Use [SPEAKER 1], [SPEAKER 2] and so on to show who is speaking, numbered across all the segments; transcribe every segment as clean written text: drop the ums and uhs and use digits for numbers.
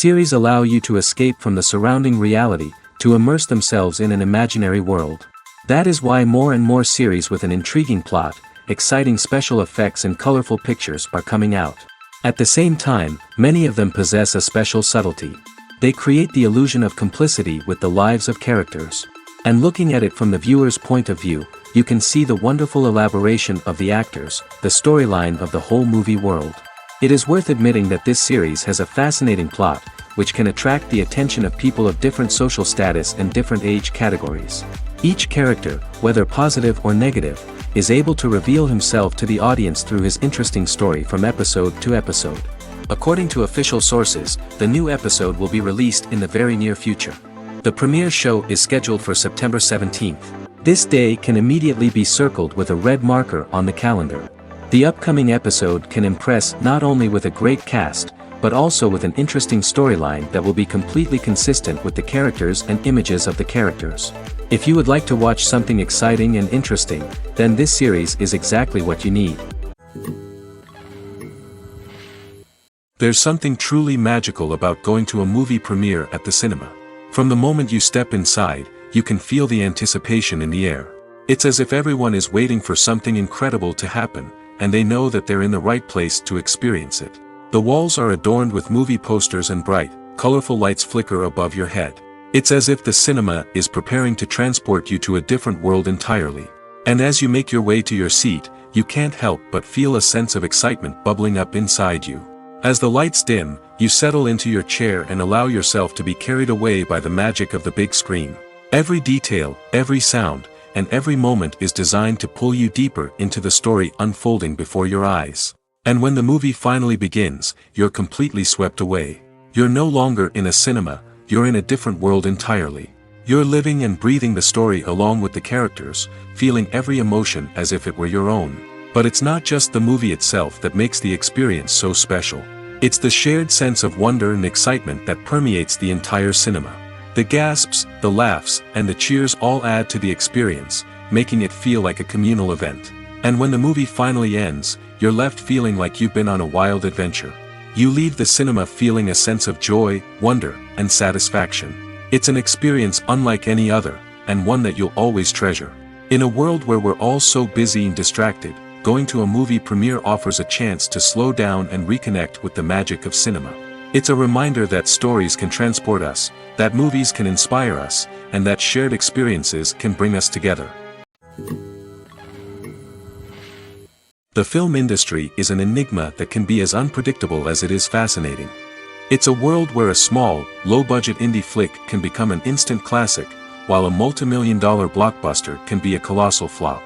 [SPEAKER 1] Series allow you to escape from the surrounding reality, to immerse themselves in an imaginary world. That is why more and more series with an intriguing plot, exciting special effects and colorful pictures are coming out. At the same time, many of them possess a special subtlety. They create the illusion of complicity with the lives of characters. And looking at it from the viewer's point of view, you can see the wonderful elaboration of the actors, the storyline of the whole movie world. It is worth admitting that this series has a fascinating plot, which can attract the attention of people of different social status and different age categories. Each character, whether positive or negative, is able to reveal himself to the audience through his interesting story from episode to episode. According to official sources, the new episode will be released in the very near future. The premiere show is scheduled for September 17th. This day can immediately be circled with a red marker on the calendar. The upcoming episode can impress not only with a great cast, but also with an interesting storyline that will be completely consistent with the characters and images of the characters. If you would like to watch something exciting and interesting, then this series is exactly what you need.
[SPEAKER 2] There's something truly magical about going to a movie premiere at the cinema. From the moment you step inside, you can feel the anticipation in the air. It's as if everyone is waiting for something incredible to happen, and they know that they're in the right place to experience it. The walls are adorned with movie posters and bright, colorful lights flicker above your head. It's as if the cinema is preparing to transport you to a different world entirely. And as you make your way to your seat, you can't help but feel a sense of excitement bubbling up inside you. As the lights dim, you settle into your chair and allow yourself to be carried away by the magic of the big screen. Every detail, every sound, and every moment is designed to pull you deeper into the story unfolding before your eyes. And when the movie finally begins, you're completely swept away. You're no longer in a cinema, you're in a different world entirely. You're living and breathing the story along with the characters, feeling every emotion as if it were your own. But it's not just the movie itself that makes the experience so special. It's the shared sense of wonder and excitement that permeates the entire cinema. The gasps, the laughs, and the cheers all add to the experience, making it feel like a communal event. And when the movie finally ends, you're left feeling like you've been on a wild adventure. You leave the cinema feeling a sense of joy, wonder, and satisfaction. It's an experience unlike any other, and one that you'll always treasure. In a world where we're all so busy and distracted, going to a movie premiere offers a chance to slow down and reconnect with the magic of cinema. It's a reminder that stories can transport us, that movies can inspire us, and that shared experiences can bring us together. The film industry is an enigma that can be as unpredictable as it is fascinating. It's a world where a small, low-budget indie flick can become an instant classic, while a multi-million-dollar blockbuster can be a colossal flop.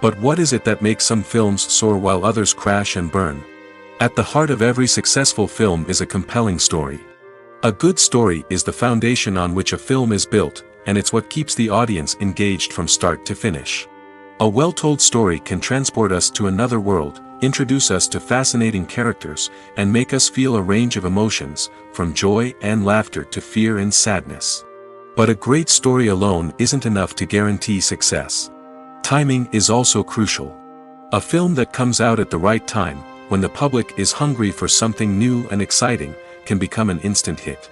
[SPEAKER 2] But what is it that makes some films soar while others crash and burn? At the heart of every successful film is a compelling story. A good story is the foundation on which a film is built, and it's what keeps the audience engaged from start to finish. A well-told story can transport us to another world, introduce us to fascinating characters, and make us feel a range of emotions, from joy and laughter to fear and sadness. But a great story alone isn't enough to guarantee success. Timing is also crucial. A film that comes out at the right time, when the public is hungry for something new and exciting, can become an instant hit.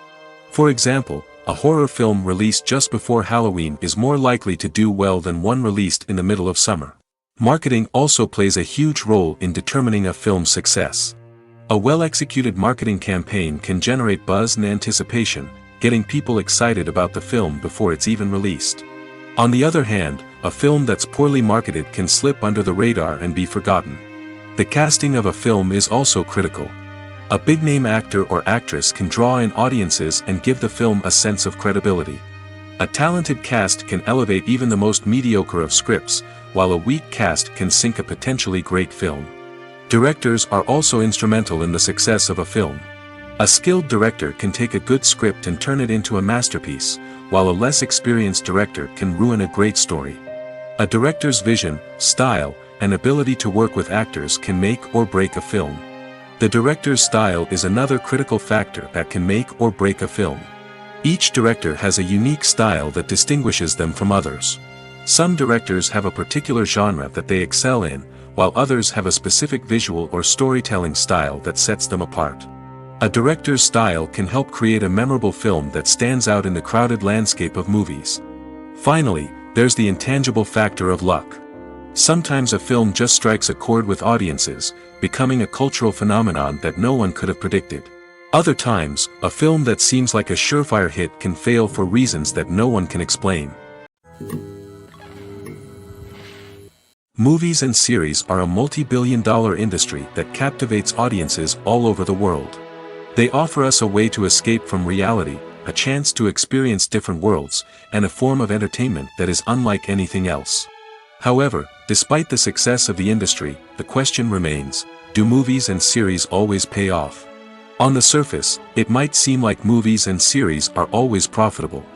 [SPEAKER 2] For example, a horror film released just before Halloween is more likely to do well than one released in the middle of summer. Marketing also plays a huge role in determining a film's success. A well-executed marketing campaign can generate buzz and anticipation, getting people excited about the film before it's even released. On the other hand, a film that's poorly marketed can slip under the radar and be forgotten. The casting of a film is also critical. A big-name actor or actress can draw in audiences and give the film a sense of credibility. A talented cast can elevate even the most mediocre of scripts, while a weak cast can sink a potentially great film. Directors are also instrumental in the success of a film. A skilled director can take a good script and turn it into a masterpiece, while a less experienced director can ruin a great story. A director's vision, style, and ability to work with actors can make or break a film. The director's style is another critical factor that can make or break a film. Each director has a unique style that distinguishes them from others. Some directors have a particular genre that they excel in, while others have a specific visual or storytelling style that sets them apart. A director's style can help create a memorable film that stands out in the crowded landscape of movies. Finally, there's the intangible factor of luck. Sometimes a film just strikes a chord with audiences, becoming a cultural phenomenon that no one could have predicted. Other times, a film that seems like a surefire hit can fail for reasons that no one can explain. Movies and series are a multi-billion-dollar industry that captivates audiences all over the world. They offer us a way to escape from reality, a chance to experience different worlds, and a form of entertainment that is unlike anything else. However, despite the success of the industry, the question remains, do movies and series always pay off? On the surface, it might seem like movies and series are always profitable.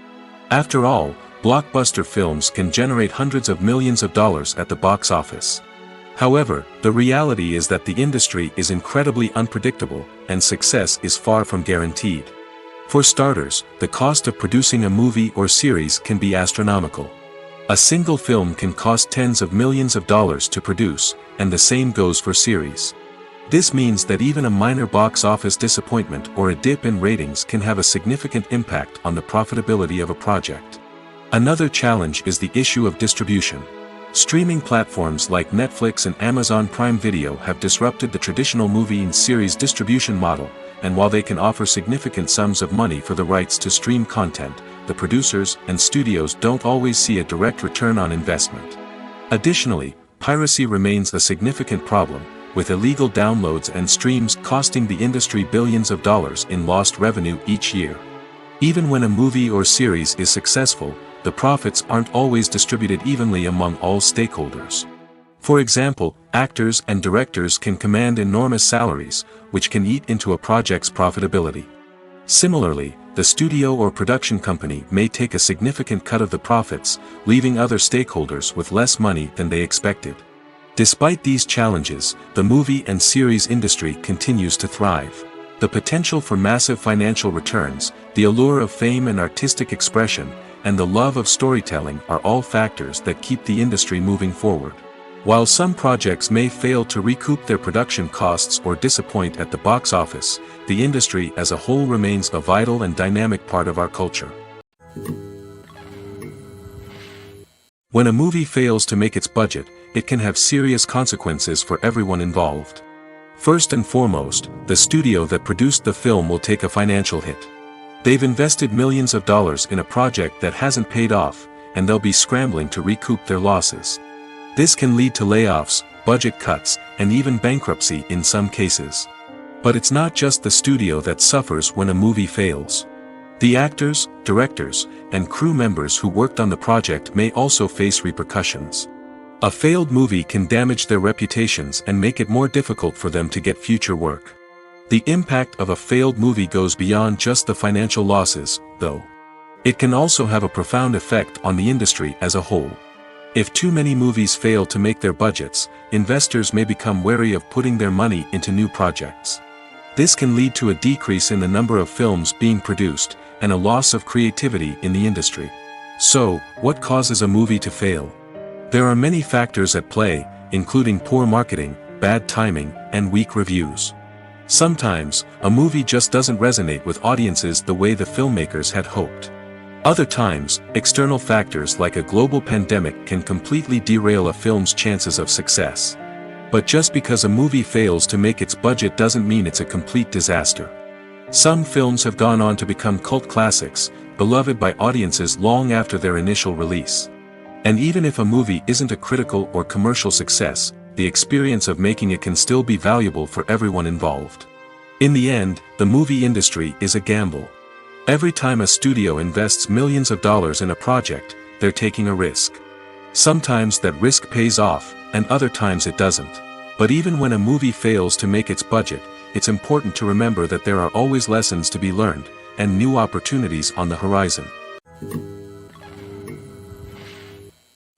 [SPEAKER 2] After all, blockbuster films can generate hundreds of millions of dollars at the box office. However, the reality is that the industry is incredibly unpredictable, and success is far from guaranteed. For starters, the cost of producing a movie or series can be astronomical. A single film can cost tens of millions of dollars to produce, and the same goes for series. This means that even a minor box office disappointment or a dip in ratings can have a significant impact on the profitability of a project. Another challenge is the issue of distribution. Streaming platforms like Netflix and Amazon Prime Video have disrupted the traditional movie and series distribution model, and while they can offer significant sums of money for the rights to stream content, the producers and studios don't always see a direct return on investment. Additionally, piracy remains a significant problem, with illegal downloads and streams costing the industry billions of dollars in lost revenue each year. Even when a movie or series is successful, the profits aren't always distributed evenly among all stakeholders. For example, actors and directors can command enormous salaries, which can eat into a project's profitability. Similarly, the studio or production company may take a significant cut of the profits, leaving other stakeholders with less money than they expected. Despite these challenges, the movie and series industry continues to thrive. The potential for massive financial returns, the allure of fame and artistic expression, and the love of storytelling are all factors that keep the industry moving forward. While some projects may fail to recoup their production costs or disappoint at the box office, the industry as a whole remains a vital and dynamic part of our culture. When a movie fails to make its budget, it can have serious consequences for everyone involved. First and foremost, the studio that produced the film will take a financial hit. They've invested millions of dollars in a project that hasn't paid off, and they'll be scrambling to recoup their losses. This can lead to layoffs, budget cuts, and even bankruptcy in some cases. But it's not just the studio that suffers when a movie fails. The actors, directors, and crew members who worked on the project may also face repercussions. A failed movie can damage their reputations and make it more difficult for them to get future work. The impact of a failed movie goes beyond just the financial losses, though. It can also have a profound effect on the industry as a whole. If too many movies fail to make their budgets, investors may become wary of putting their money into new projects. This can lead to a decrease in the number of films being produced, and a loss of creativity in the industry. So, what causes a movie to fail? There are many factors at play, including poor marketing, bad timing, and weak reviews. Sometimes, a movie just doesn't resonate with audiences the way the filmmakers had hoped. Other times, external factors like a global pandemic can completely derail a film's chances of success. But just because a movie fails to make its budget doesn't mean it's a complete disaster. Some films have gone on to become cult classics, beloved by audiences long after their initial release. And even if a movie isn't a critical or commercial success, the experience of making it can still be valuable for everyone involved. In the end, the movie industry is a gamble. Every time a studio invests millions of dollars in a project, they're taking a risk. Sometimes that risk pays off, and other times it doesn't. But even when a movie fails to make its budget, it's important to remember that there are always lessons to be learned, and new opportunities on the horizon.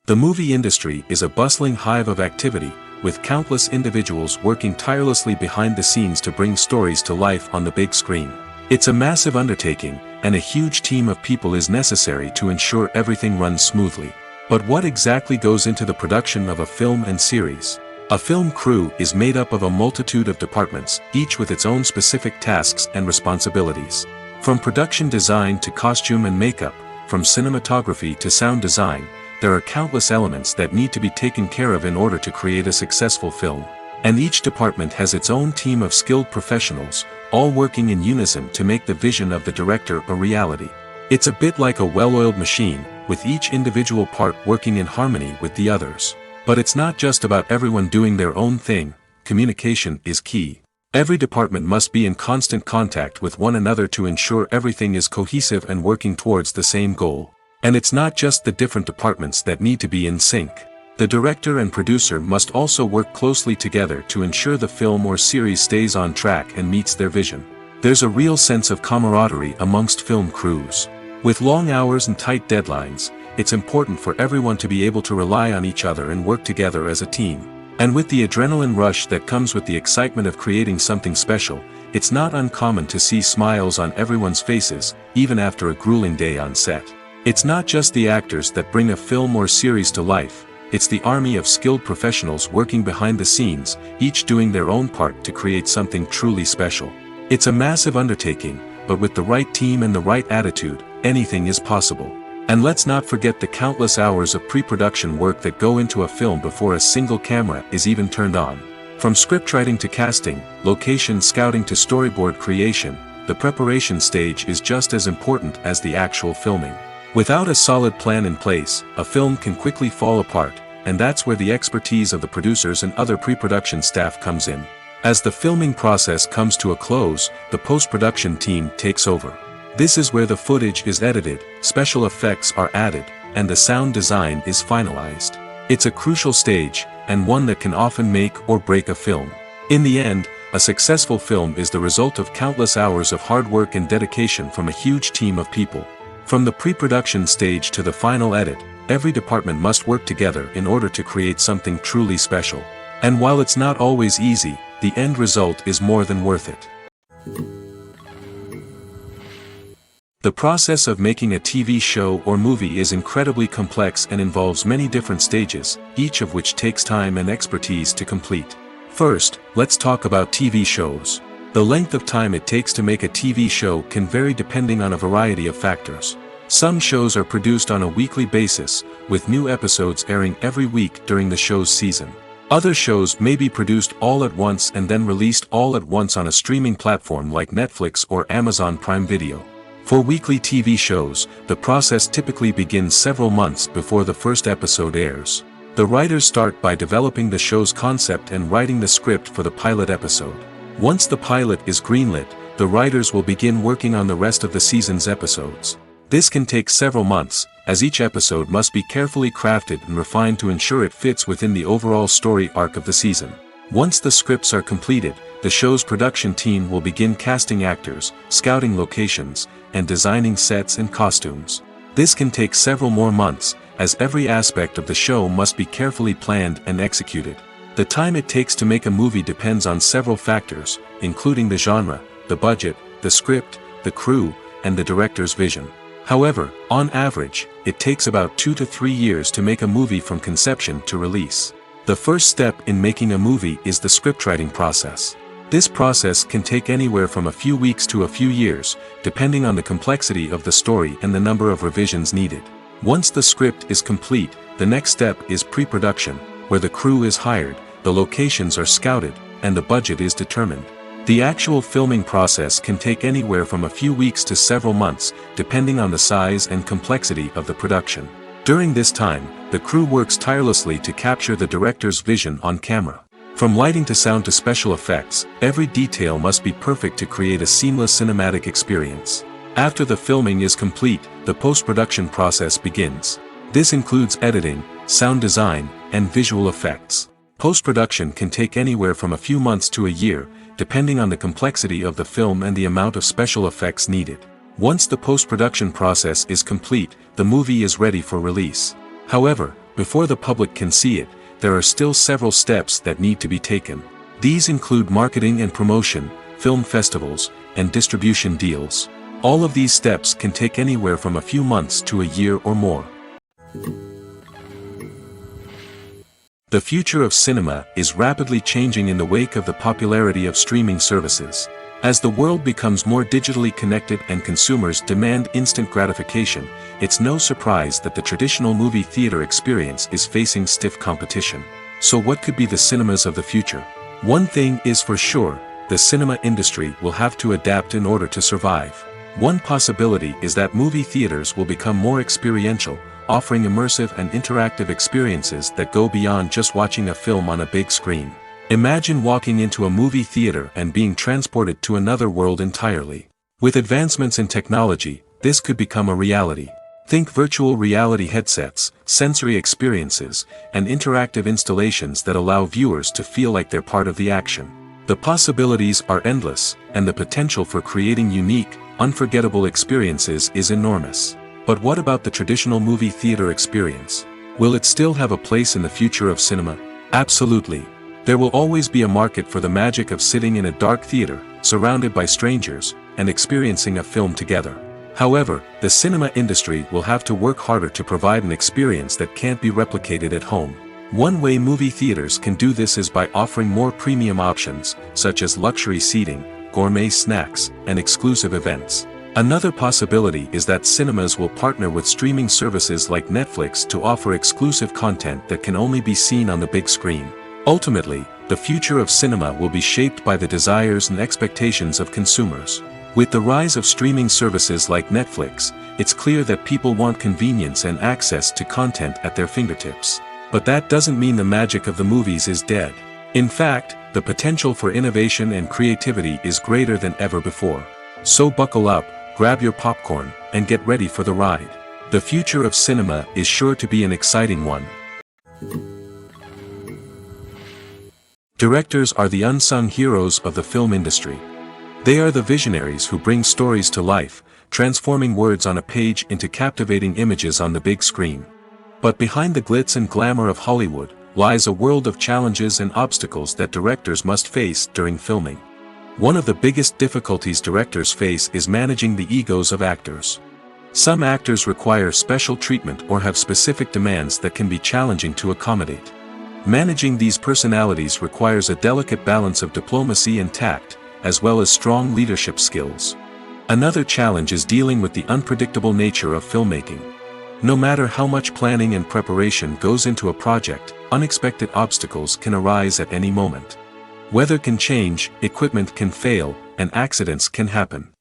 [SPEAKER 2] The movie industry is a bustling hive of activity, with countless individuals working tirelessly behind the scenes to bring stories to life on the big screen. It's a massive undertaking, and a huge team of people is necessary to ensure everything runs smoothly. But what exactly goes into the production of a film and series? A film crew is made up of a multitude of departments, each with its own specific tasks and responsibilities. From production design to costume and makeup, from cinematography to sound design, there are countless elements that need to be taken care of in order to create a successful film. And each department has its own team of skilled professionals, all working in unison to make the vision of the director a reality. It's a bit like a well-oiled machine, with each individual part working in harmony with the others. But it's not just about everyone doing their own thing. Communication is key. Every department must be in constant contact with one another to ensure everything is cohesive and working towards the same goal. And it's not just the different departments that need to be in sync. The director and producer must also work closely together to ensure the film or series stays on track and meets their vision. There's a real sense of camaraderie amongst film crews. With long hours and tight deadlines, it's important for everyone to be able to rely on each other and work together as a team. And with the adrenaline rush that comes with the excitement of creating something special, it's not uncommon to see smiles on everyone's faces, even after a grueling day on set. It's not just the actors that bring a film or series to life. It's the army of skilled professionals working behind the scenes, each doing their own part to create something truly special. It's a massive undertaking, but with the right team and the right attitude, anything is possible. And let's not forget the countless hours of pre-production work that go into a film before a single camera is even turned on. From scriptwriting to casting, location scouting to storyboard creation, the preparation stage is just as important as the actual filming. Without a solid plan in place, a film can quickly fall apart, and that's where the expertise of the producers and other pre-production staff comes in. As the filming process comes to a close, the post-production team takes over. This is where the footage is edited, special effects are added, and the sound design is finalized. It's a crucial stage, and one that can often make or break a film. In the end, a successful film is the result of countless hours of hard work and dedication from a huge team of people. From the pre-production stage to the final edit, every department must work together in order to create something truly special. And while it's not always easy, the end result is more than worth it. The process of making a TV show or movie is incredibly complex and involves many different stages, each of which takes time and expertise to complete. First, let's talk about TV shows. The length of time it takes to make a TV show can vary depending on a variety of factors. Some shows are produced on a weekly basis, with new episodes airing every week during the show's season. Other shows may be produced all at once and then released all at once on a streaming platform like Netflix or Amazon Prime Video. For weekly TV shows, the process typically begins several months before the first episode airs. The writers start by developing the show's concept and writing the script for the pilot episode. Once the pilot is greenlit, the writers will begin working on the rest of the season's episodes. This can take several months, as each episode must be carefully crafted and refined to ensure it fits within the overall story arc of the season. Once the scripts are completed, the show's production team will begin casting actors, scouting locations, and designing sets and costumes. This can take several more months, as every aspect of the show must be carefully planned and executed. The time it takes to make a movie depends on several factors, including the genre, the budget, the script, the crew, and the director's vision. However, on average, it takes about 2 to 3 years to make a movie from conception to release. The first step in making a movie is the scriptwriting process. This process can take anywhere from a few weeks to a few years, depending on the complexity of the story and the number of revisions needed. Once the script is complete, the next step is pre-production, where the crew is hired, the locations are scouted, and the budget is determined. The actual filming process can take anywhere from a few weeks to several months, depending on the size and complexity of the production. During this time, the crew works tirelessly to capture the director's vision on camera. From lighting to sound to special effects, every detail must be perfect to create a seamless cinematic experience. After the filming is complete, the post-production process begins. This includes editing, sound design, and visual effects. Post-production can take anywhere from a few months to a year, depending on the complexity of the film and the amount of special effects needed. Once the post-production process is complete, the movie is ready for release. However, before the public can see it, there are still several steps that need to be taken. These include marketing and promotion, film festivals, and distribution deals. All of these steps can take anywhere from a few months to a year or more. The future of cinema is rapidly changing in the wake of the popularity of streaming services. As the world becomes more digitally connected and consumers demand instant gratification, it's no surprise that the traditional movie theater experience is facing stiff competition. So what could be the cinemas of the future? One thing is for sure, the cinema industry will have to adapt in order to survive. One possibility is that movie theaters will become more experiential, offering immersive and interactive experiences that go beyond just watching a film on a big screen. Imagine walking into a movie theater and being transported to another world entirely. With advancements in technology, this could become a reality. Think virtual reality headsets, sensory experiences, and interactive installations that allow viewers to feel like they're part of the action. The possibilities are endless, and the potential for creating unique, unforgettable experiences is enormous. But what about the traditional movie theater experience? Will it still have a place in the future of cinema? Absolutely. There will always be a market for the magic of sitting in a dark theater, surrounded by strangers, and experiencing a film together. However, the cinema industry will have to work harder to provide an experience that can't be replicated at home. One way movie theaters can do this is by offering more premium options, such as luxury seating, gourmet snacks, and exclusive events. Another possibility is that cinemas will partner with streaming services like Netflix to offer exclusive content that can only be seen on the big screen. Ultimately, the future of cinema will be shaped by the desires and expectations of consumers. With the rise of streaming services like Netflix, it's clear that people want convenience and access to content at their fingertips. But that doesn't mean the magic of the movies is dead. In fact, the potential for innovation and creativity is greater than ever before. So buckle up, grab your popcorn, and get ready for the ride. The future of cinema is sure to be an exciting one. Directors are the unsung heroes of the film industry. They are the visionaries who bring stories to life, transforming words on a page into captivating images on the big screen. But behind the glitz and glamour of Hollywood, lies a world of challenges and obstacles that directors must face during filming. One of the biggest difficulties directors face is managing the egos of actors. Some actors require special treatment or have specific demands that can be challenging to accommodate. Managing these personalities requires a delicate balance of diplomacy and tact, as well as strong leadership skills. Another challenge is dealing with the unpredictable nature of filmmaking. No matter how much planning and preparation goes into a project, unexpected obstacles can arise at any moment. Weather can change, equipment can fail, and accidents can happen.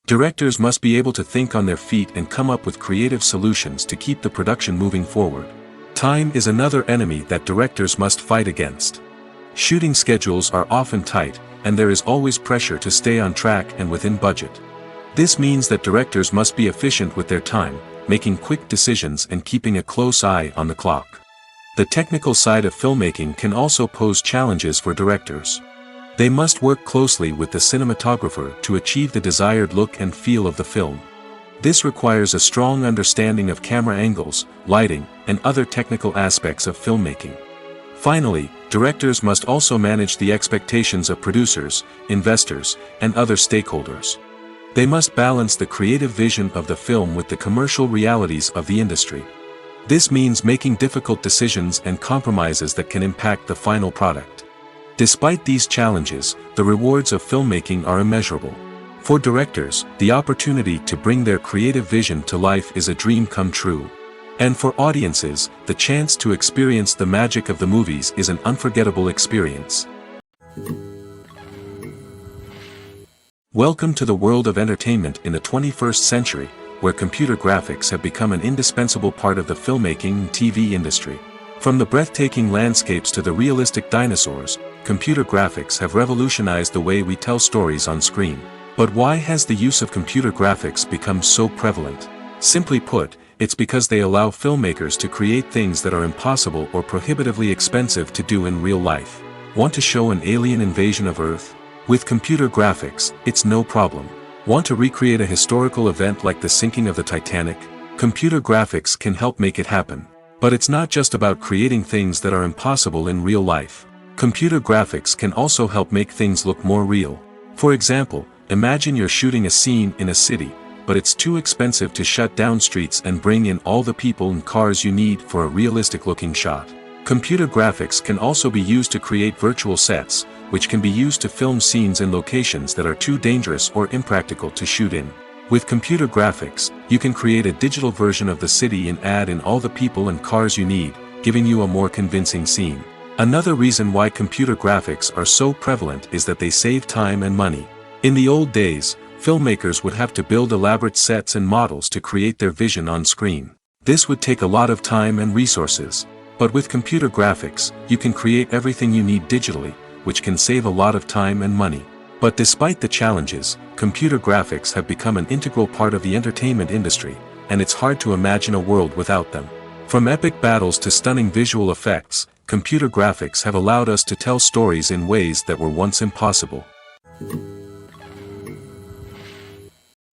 [SPEAKER 2] Directors must be able to think on their feet and come up with creative solutions to keep the production moving forward. Time is another enemy that directors must fight against. Shooting schedules are often tight, and there is always pressure to stay on track and within budget. This means that directors must be efficient with their time, making quick decisions and keeping a close eye on the clock. The technical side of filmmaking can also pose challenges for directors. They must work closely with the cinematographer to achieve the desired look and feel of the film. This requires a strong understanding of camera angles, lighting, and other technical aspects of filmmaking. Finally, directors must also manage the expectations of producers, investors, and other stakeholders. They must balance the creative vision of the film with the commercial realities of the industry. This means making difficult decisions and compromises that can impact the final product. Despite these challenges, the rewards of filmmaking are immeasurable. For directors, the opportunity to bring their creative vision to life is a dream come true. And for audiences, the chance to experience the magic of the movies is an unforgettable experience. Welcome to the world of entertainment in the 21st century, where computer graphics have become an indispensable part of the filmmaking and TV industry. From the breathtaking landscapes to the realistic dinosaurs, computer graphics have revolutionized the way we tell stories on screen. But why has the use of computer graphics become so prevalent? Simply put, it's because they allow filmmakers to create things that are impossible or prohibitively expensive to do in real life. Want to show an alien invasion of Earth? With computer graphics, it's no problem. Want to recreate a historical event like the sinking of the Titanic? Computer graphics can help make it happen. But it's not just about creating things that are impossible in real life. Computer graphics can also help make things look more real. For example, imagine you're shooting a scene in a city, but it's too expensive to shut down streets and bring in all the people and cars you need for a realistic-looking shot. Computer graphics can also be used to create virtual sets, which can be used to film scenes in locations that are too dangerous or impractical to shoot in. With computer graphics, you can create a digital version of the city and add in all the people and cars you need, giving you a more convincing scene. Another reason why computer graphics are so prevalent is that they save time and money. In the old days, filmmakers would have to build elaborate sets and models to create their vision on screen. This would take a lot of time and resources. But with computer graphics, you can create everything you need digitally, which can save a lot of time and money. But despite the challenges, computer graphics have become an integral part of the entertainment industry, and it's hard to imagine a world without them. From epic battles to stunning visual effects, computer graphics have allowed us to tell stories in ways that were once impossible.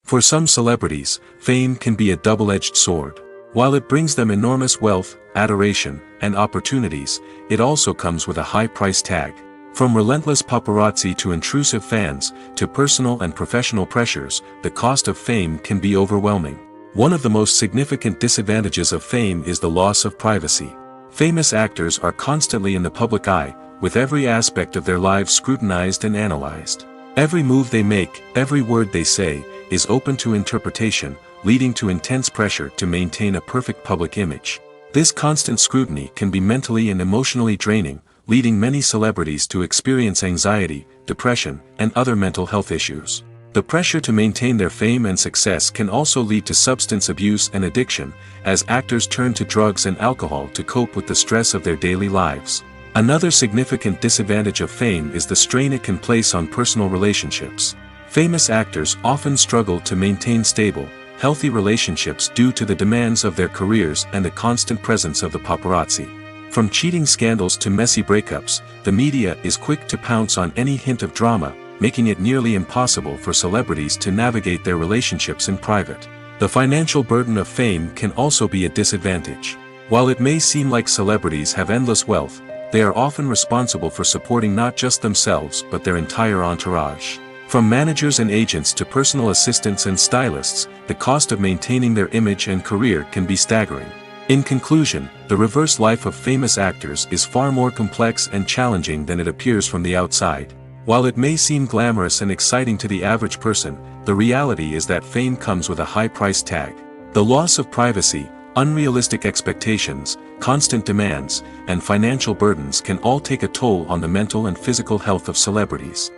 [SPEAKER 2] For some celebrities, fame can be a double-edged sword. While it brings them enormous wealth, adoration, and opportunities, it also comes with a high price tag. From relentless paparazzi to intrusive fans, to personal and professional pressures, the cost of fame can be overwhelming. One of the most significant disadvantages of fame is the loss of privacy. Famous actors are constantly in the public eye, with every aspect of their lives scrutinized and analyzed. Every move they make, every word they say, is open to interpretation, leading to intense pressure to maintain a perfect public image. This constant scrutiny can be mentally and emotionally draining, leading many celebrities to experience anxiety, depression, and other mental health issues. The pressure to maintain their fame and success can also lead to substance abuse and addiction, as actors turn to drugs and alcohol to cope with the stress of their daily lives. Another significant disadvantage of fame is the strain it can place on personal relationships. Famous actors often struggle to maintain stable, healthy relationships due to the demands of their careers and the constant presence of the paparazzi. From cheating scandals to messy breakups, the media is quick to pounce on any hint of drama, making it nearly impossible for celebrities to navigate their relationships in private. The financial burden of fame can also be a disadvantage. While it may seem like celebrities have endless wealth, they are often responsible for supporting not just themselves but their entire entourage. From managers and agents to personal assistants and stylists, the cost of maintaining their image and career can be staggering. In conclusion, the reverse life of famous actors is far more complex and challenging than it appears from the outside. While it may seem glamorous and exciting to the average person, the reality is that fame comes with a high price tag. The loss of privacy, unrealistic expectations, constant demands, and financial burdens can all take a toll on the mental and physical health of celebrities.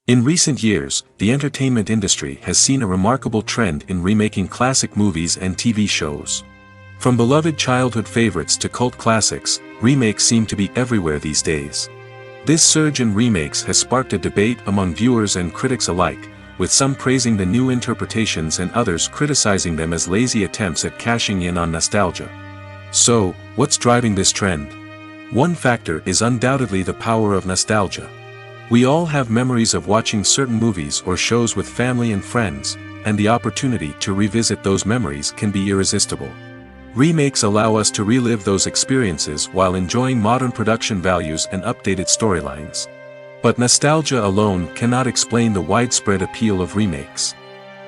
[SPEAKER 2] In recent years, the entertainment industry has seen a remarkable trend in remaking classic movies and TV shows. From beloved childhood favorites to cult classics, remakes seem to be everywhere these days. This surge in remakes has sparked a debate among viewers and critics alike, with some praising the new interpretations and others criticizing them as lazy attempts at cashing in on nostalgia. So, what's driving this trend? One factor is undoubtedly the power of nostalgia. We all have memories of watching certain movies or shows with family and friends, and the opportunity to revisit those memories can be irresistible. Remakes allow us to relive those experiences while enjoying modern production values and updated storylines. But nostalgia alone cannot explain the widespread appeal of remakes.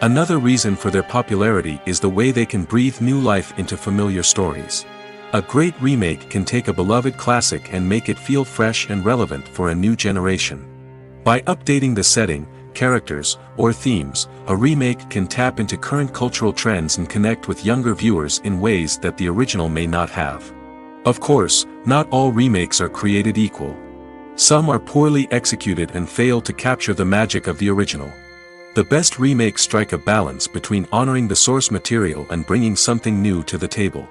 [SPEAKER 2] Another reason for their popularity is the way they can breathe new life into familiar stories. A great remake can take a beloved classic and make it feel fresh and relevant for a new generation. By updating the setting, characters, or themes, a remake can tap into current cultural trends and connect with younger viewers in ways that the original may not have. Of course, not all remakes are created equal. Some are poorly executed and fail to capture the magic of the original. The best remakes strike a balance between honoring the source material and bringing something new to the table.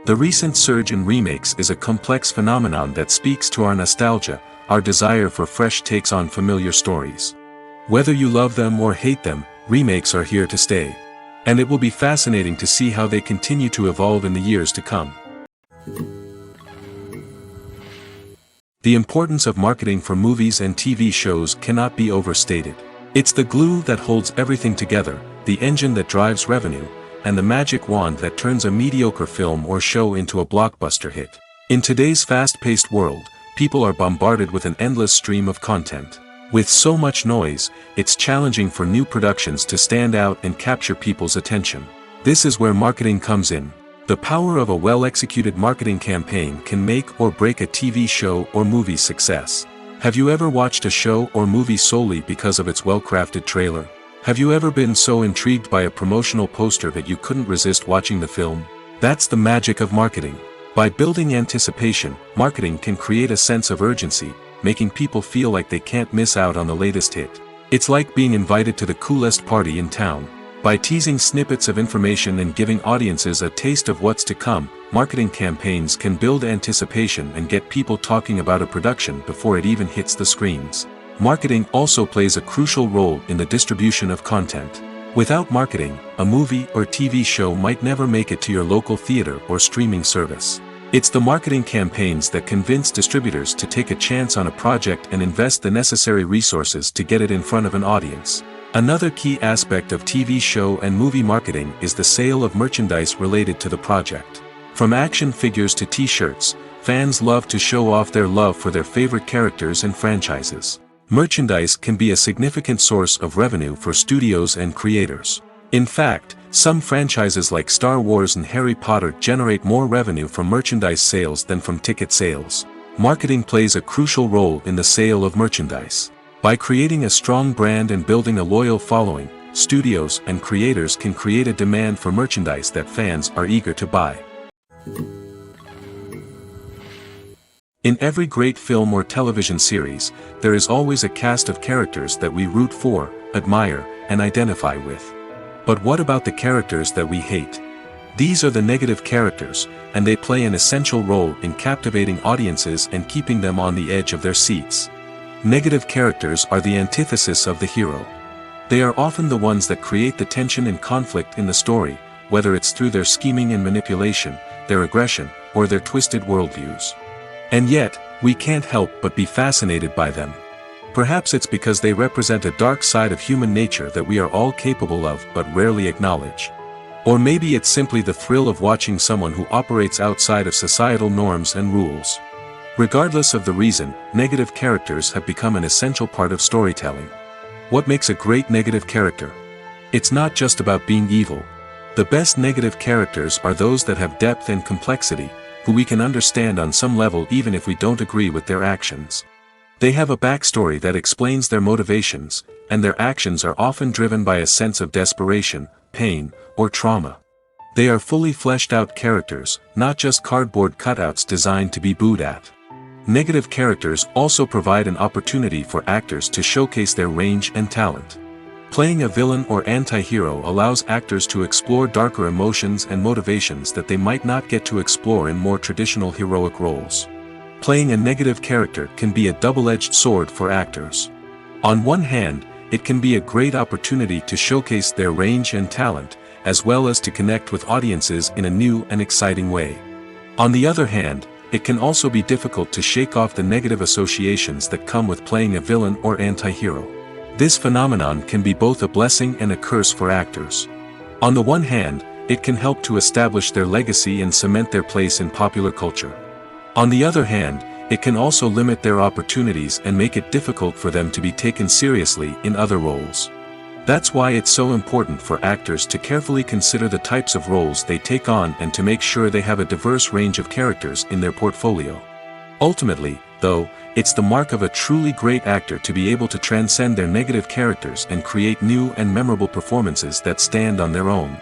[SPEAKER 2] The recent surge in remakes is a complex phenomenon that speaks to our nostalgia, our desire for fresh takes on familiar stories. Whether you love them or hate them, remakes are here to stay. And it will be fascinating to see how they continue to evolve in the years to come. The importance of marketing for movies and TV shows cannot be overstated. It's the glue that holds everything together, the engine that drives revenue, and the magic wand that turns a mediocre film or show into a blockbuster hit. In today's fast-paced world, people are bombarded with an endless stream of content. With so much noise, it's challenging for new productions to stand out and capture people's attention. This is where marketing comes in. The power of a well-executed marketing campaign can make or break a TV show or movie's success. Have you ever watched a show or movie solely because of its well-crafted trailer? Have you ever been so intrigued by a promotional poster that you couldn't resist watching the film? That's the magic of marketing. By building anticipation, marketing can create a sense of urgency, making people feel like they can't miss out on the latest hit. It's like being invited to the coolest party in town. By teasing snippets of information and giving audiences a taste of what's to come, marketing campaigns can build anticipation and get people talking about a production before it even hits the screens. Marketing also plays a crucial role in the distribution of content. Without marketing, a movie or TV show might never make it to your local theater or streaming service. It's the marketing campaigns that convince distributors to take a chance on a project and invest the necessary resources to get it in front of an audience. Another key aspect of TV show and movie marketing is the sale of merchandise related to the project. From action figures to t-shirts, fans love to show off their love for their favorite characters and franchises. Merchandise can be a significant source of revenue for studios and creators. In fact, some franchises like Star Wars and Harry Potter generate more revenue from merchandise sales than from ticket sales. Marketing plays a crucial role in the sale of merchandise. By creating a strong brand and building a loyal following, studios and creators can create a demand for merchandise that fans are eager to buy. In every great film or television series, there is always a cast of characters that we root for, admire, and identify with. But what about the characters that we hate? These are the negative characters, and they play an essential role in captivating audiences and keeping them on the edge of their seats. Negative characters are the antithesis of the hero. They are often the ones that create the tension and conflict in the story, whether it's through their scheming and manipulation, their aggression, or their twisted worldviews. And yet, we can't help but be fascinated by them. Perhaps it's because they represent a dark side of human nature that we are all capable of but rarely acknowledge. Or maybe it's simply the thrill of watching someone who operates outside of societal norms and rules. Regardless of the reason, negative characters have become an essential part of storytelling. What makes a great negative character? It's not just about being evil. The best negative characters are those that have depth and complexity, who we can understand on some level even if we don't agree with their actions. They have a backstory that explains their motivations, and their actions are often driven by a sense of desperation, pain, or trauma. They are fully fleshed out characters, not just cardboard cutouts designed to be booed at. Negative characters also provide an opportunity for actors to showcase their range and talent. Playing a villain or anti-hero allows actors to explore darker emotions and motivations that they might not get to explore in more traditional heroic roles. Playing a negative character can be a double-edged sword for actors. On one hand, it can be a great opportunity to showcase their range and talent, as well as to connect with audiences in a new and exciting way. On the other hand, it can also be difficult to shake off the negative associations that come with playing a villain or anti-hero. This phenomenon can be both a blessing and a curse for actors. On the one hand, it can help to establish their legacy and cement their place in popular culture. On the other hand, it can also limit their opportunities and make it difficult for them to be taken seriously in other roles. That's why it's so important for actors to carefully consider the types of roles they take on and to make sure they have a diverse range of characters in their portfolio. Ultimately, though, it's the mark of a truly great actor to be able to transcend their negative characters and create new and memorable performances that stand on their own.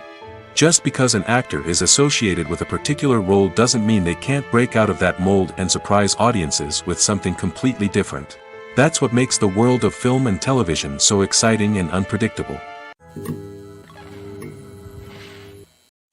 [SPEAKER 2] Just because an actor is associated with a particular role doesn't mean they can't break out of that mold and surprise audiences with something completely different. That's what makes the world of film and television so exciting and unpredictable.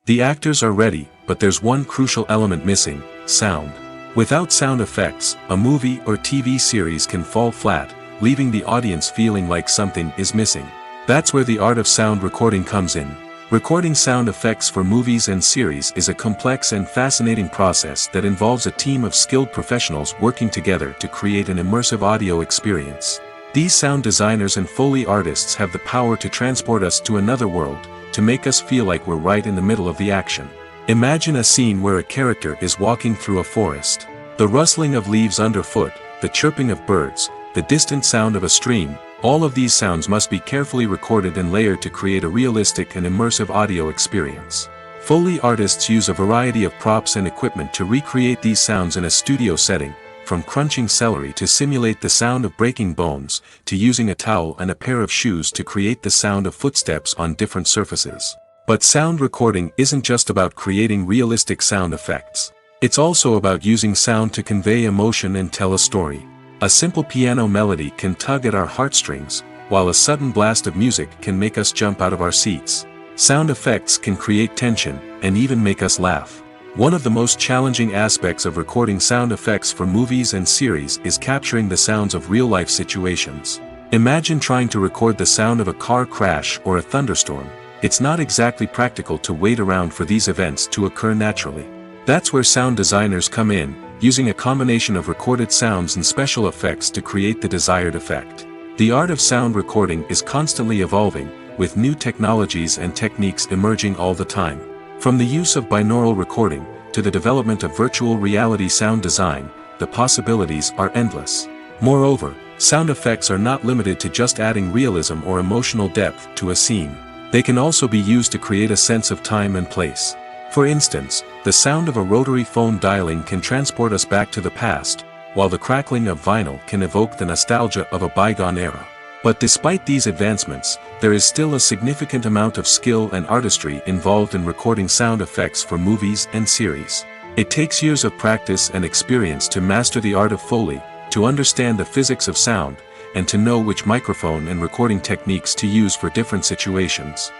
[SPEAKER 2] The actors are ready, but there's one crucial element missing: sound. Without sound effects, a movie or TV series can fall flat, leaving the audience feeling like something is missing. That's where the art of sound recording comes in. Recording sound effects for movies and series is a complex and fascinating process that involves a team of skilled professionals working together to create an immersive audio experience. These sound designers and Foley artists have the power to transport us to another world, to make us feel like we're right in the middle of the action. Imagine a scene where a character is walking through a forest. The rustling of leaves underfoot, the chirping of birds, the distant sound of a stream, all of these sounds must be carefully recorded and layered to create a realistic and immersive audio experience. Foley artists use a variety of props and equipment to recreate these sounds in a studio setting, from crunching celery to simulate the sound of breaking bones, to using a towel and a pair of shoes to create the sound of footsteps on different surfaces. But sound recording isn't just about creating realistic sound effects. It's also about using sound to convey emotion and tell a story. A simple piano melody can tug at our heartstrings, while a sudden blast of music can make us jump out of our seats. Sound effects can create tension, and even make us laugh. One of the most challenging aspects of recording sound effects for movies and series is capturing the sounds of real-life situations. Imagine trying to record the sound of a car crash or a thunderstorm. It's not exactly practical to wait around for these events to occur naturally. That's where sound designers come in, using a combination of recorded sounds and special effects to create the desired effect. The art of sound recording is constantly evolving, with new technologies and techniques emerging all the time. From the use of binaural recording, to the development of virtual reality sound design, the possibilities are endless. Moreover, sound effects are not limited to just adding realism or emotional depth to a scene. They can also be used to create a sense of time and place. For instance, the sound of a rotary phone dialing can transport us back to the past, while the crackling of vinyl can evoke the nostalgia of a bygone era. But despite these advancements, there is still a significant amount of skill and artistry involved in recording sound effects for movies and series. It takes years of practice and experience to master the art of Foley, to understand the physics of sound, and to know which microphone and recording techniques to use for different situations.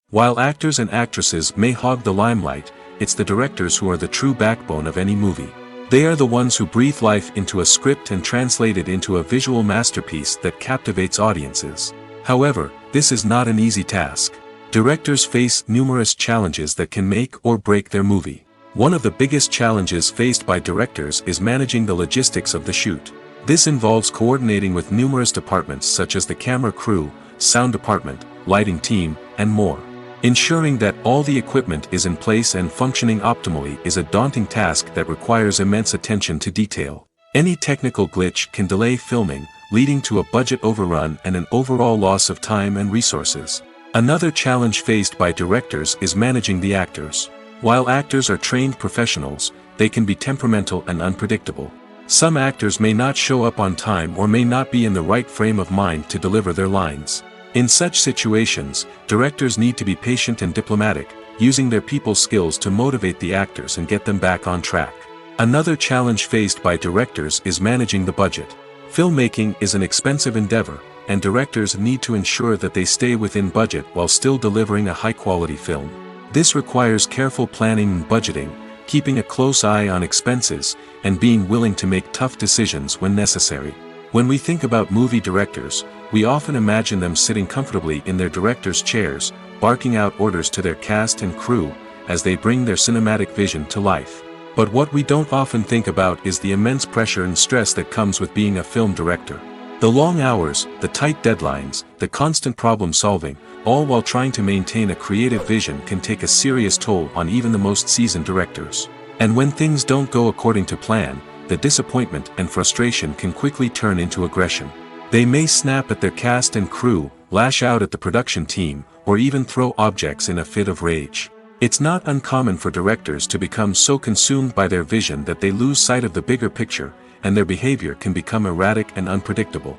[SPEAKER 2] While actors and actresses may hog the limelight, it's the directors who are the true backbone of any movie. They are the ones who breathe life into a script and translate it into a visual masterpiece that captivates audiences. However, this is not an easy task. Directors face numerous challenges that can make or break their movie. One of the biggest challenges faced by directors is managing the logistics of the shoot. This involves coordinating with numerous departments such as the camera crew, sound department, lighting team, and more. Ensuring that all the equipment is in place and functioning optimally is a daunting task that requires immense attention to detail. Any technical glitch can delay filming, leading to a budget overrun and an overall loss of time and resources. Another challenge faced by directors is managing the actors. While actors are trained professionals, they can be temperamental and unpredictable. Some actors may not show up on time or may not be in the right frame of mind to deliver their lines. In such situations, directors need to be patient and diplomatic, using their people skills to motivate the actors and get them back on track. Another challenge faced by directors is managing the budget. Filmmaking is an expensive endeavor, and directors need to ensure that they stay within budget while still delivering a high-quality film. This requires careful planning and budgeting, keeping a close eye on expenses, and being willing to make tough decisions when necessary. When we think about movie directors, we often imagine them sitting comfortably in their director's chairs, barking out orders to their cast and crew, as they bring their cinematic vision to life. But what we don't often think about is the immense pressure and stress that comes with being a film director. The long hours, the tight deadlines, the constant problem solving, all while trying to maintain a creative vision can take a serious toll on even the most seasoned directors. And when things don't go according to plan, the disappointment and frustration can quickly turn into aggression. They may snap at their cast and crew, lash out at the production team, or even throw objects in a fit of rage. It's not uncommon for directors to become so consumed by their vision that they lose sight of the bigger picture, and their behavior can become erratic and unpredictable.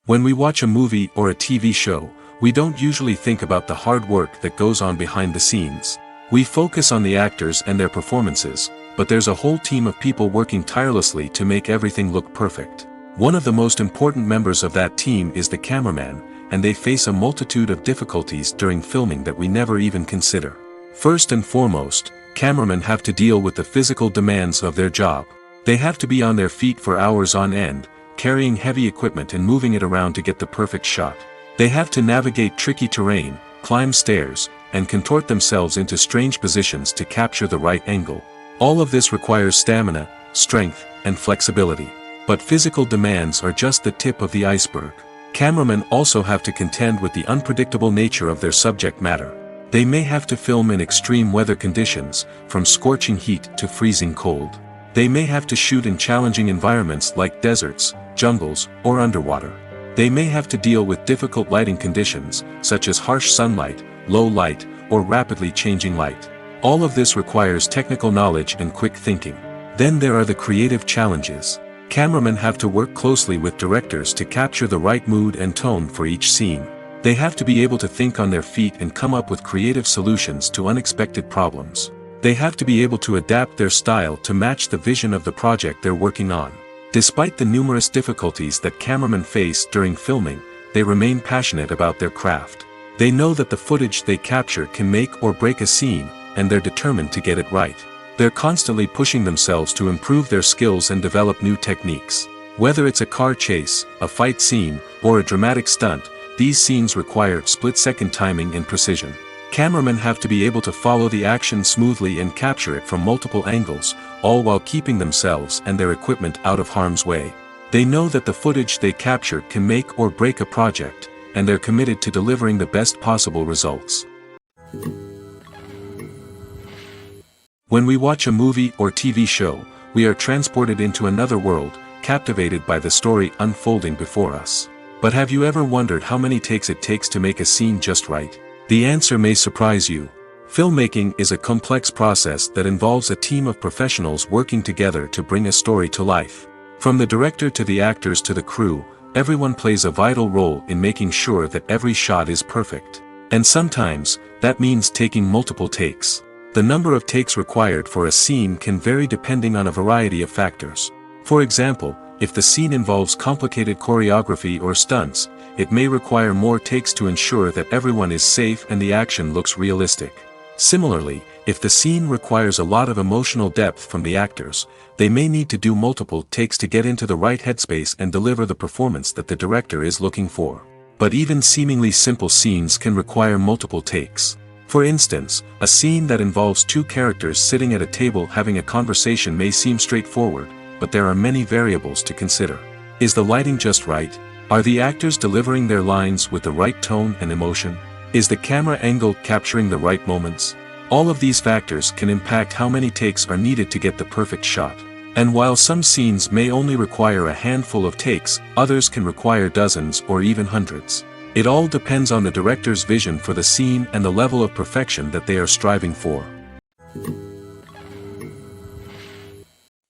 [SPEAKER 2] When we watch a movie or a TV show, we don't usually think about the hard work that goes on behind the scenes. We focus on the actors and their performances, but there's a whole team of people working tirelessly to make everything look perfect. One of the most important members of that team is the cameraman, and they face a multitude of difficulties during filming that we never even consider. First and foremost, cameramen have to deal with the physical demands of their job. They have to be on their feet for hours on end, carrying heavy equipment and moving it around to get the perfect shot. They have to navigate tricky terrain, climb stairs, and contort themselves into strange positions to capture the right angle. All of this requires stamina, strength, and flexibility. But physical demands are just the tip of the iceberg. Cameramen also have to contend with the unpredictable nature of their subject matter. They may have to film in extreme weather conditions, from scorching heat to freezing cold. They may have to shoot in challenging environments like deserts, jungles, or underwater. They may have to deal with difficult lighting conditions, such as harsh sunlight, low light, or rapidly changing light. All of this requires technical knowledge and quick thinking. Then there are the creative challenges. Cameramen have to work closely with directors to capture the right mood and tone for each scene. They have to be able to think on their feet and come up with creative solutions to unexpected problems. They have to be able to adapt their style to match the vision of the project they're working on. Despite the numerous difficulties that cameramen face during filming, they remain passionate about their craft. They know that the footage they capture can make or break a scene, and they're determined to get it right. They're constantly pushing themselves to improve their skills and develop new techniques. Whether it's a car chase, a fight scene, or a dramatic stunt, these scenes require split-second timing and precision. Cameramen have to be able to follow the action smoothly and capture it from multiple angles, all while keeping themselves and their equipment out of harm's way. They know that the footage they capture can make or break a project, and they're committed to delivering the best possible results. When we watch a movie or TV show, we are transported into another world, captivated by the story unfolding before us. But have you ever wondered how many takes it takes to make a scene just right? The answer may surprise you. Filmmaking is a complex process that involves a team of professionals working together to bring a story to life. From the director to the actors to the crew, everyone plays a vital role in making sure that every shot is perfect. And sometimes, that means taking multiple takes. The number of takes required for a scene can vary depending on a variety of factors. For example, if the scene involves complicated choreography or stunts, it may require more takes to ensure that everyone is safe and the action looks realistic. Similarly, if the scene requires a lot of emotional depth from the actors, they may need to do multiple takes to get into the right headspace and deliver the performance that the director is looking for. But even seemingly simple scenes can require multiple takes. For instance, a scene that involves two characters sitting at a table having a conversation may seem straightforward, but there are many variables to consider. Is the lighting just right? Are the actors delivering their lines with the right tone and emotion? Is the camera angle capturing the right moments? All of these factors can impact how many takes are needed to get the perfect shot. And while some scenes may only require a handful of takes, others can require dozens or even hundreds. It all depends on the director's vision for the scene and the level of perfection that they are striving for.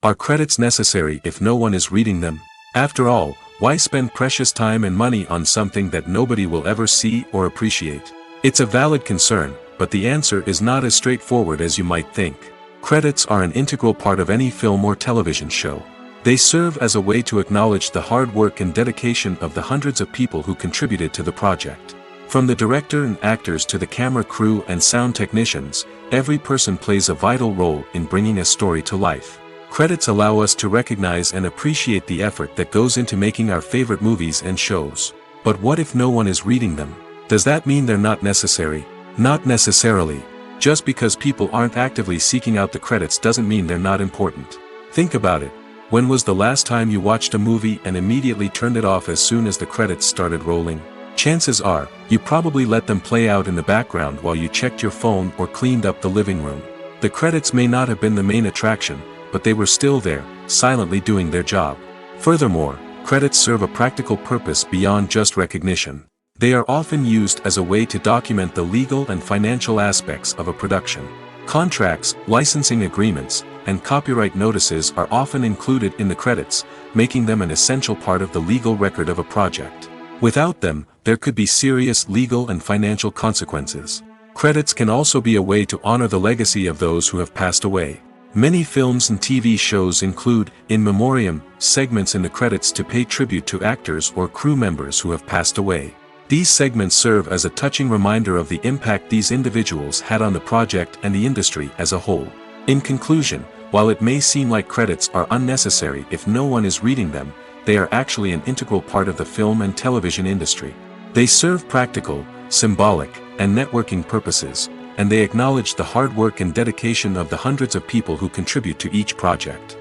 [SPEAKER 2] Are credits necessary if no one is reading them? After all, why spend precious time and money on something that nobody will ever see or appreciate? It's a valid concern, but the answer is not as straightforward as you might think. Credits are an integral part of any film or television show. They serve as a way to acknowledge the hard work and dedication of the hundreds of people who contributed to the project. From the director and actors to the camera crew and sound technicians, every person plays a vital role in bringing a story to life. Credits allow us to recognize and appreciate the effort that goes into making our favorite movies and shows. But what if no one is reading them? Does that mean they're not necessary? Not necessarily. Just because people aren't actively seeking out the credits doesn't mean they're not important. Think about it. When was the last time you watched a movie and immediately turned it off as soon as the credits started rolling? Chances are, you probably let them play out in the background while you checked your phone or cleaned up the living room. The credits may not have been the main attraction, but they were still there, silently doing their job. Furthermore, credits serve a practical purpose beyond just recognition. They are often used as a way to document the legal and financial aspects of a production. Contracts, licensing agreements, and copyright notices are often included in the credits, making them an essential part of the legal record of a project. Without them, there could be serious legal and financial consequences. Credits can also be a way to honor the legacy of those who have passed away. Many films and TV shows include, in memoriam, segments in the credits to pay tribute to actors or crew members who have passed away. These segments serve as a touching reminder of the impact these individuals had on the project and the industry as a whole. In conclusion, while it may seem like credits are unnecessary if no one is reading them, they are actually an integral part of the film and television industry. They serve practical, symbolic, and networking purposes, and they acknowledge the hard work and dedication of the hundreds of people who contribute to each project.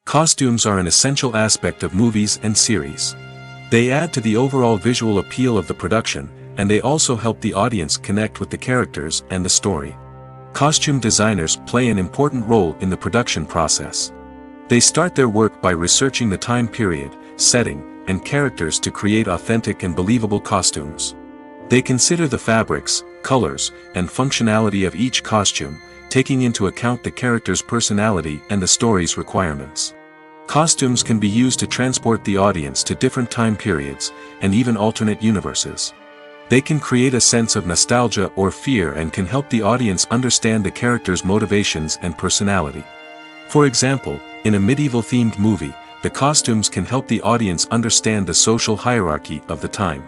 [SPEAKER 2] Costumes are an essential aspect of movies and series. They add to the overall visual appeal of the production, and they also help the audience connect with the characters and the story. Costume designers play an important role in the production process. They start their work by researching the time period, setting, and characters to create authentic and believable costumes. They consider the fabrics, colors, and functionality of each costume, taking into account the character's personality and the story's requirements. Costumes can be used to transport the audience to different time periods, and even alternate universes. They can create a sense of nostalgia or fear and can help the audience understand the character's motivations and personality. For example, in a medieval-themed movie, the costumes can help the audience understand the social hierarchy of the time.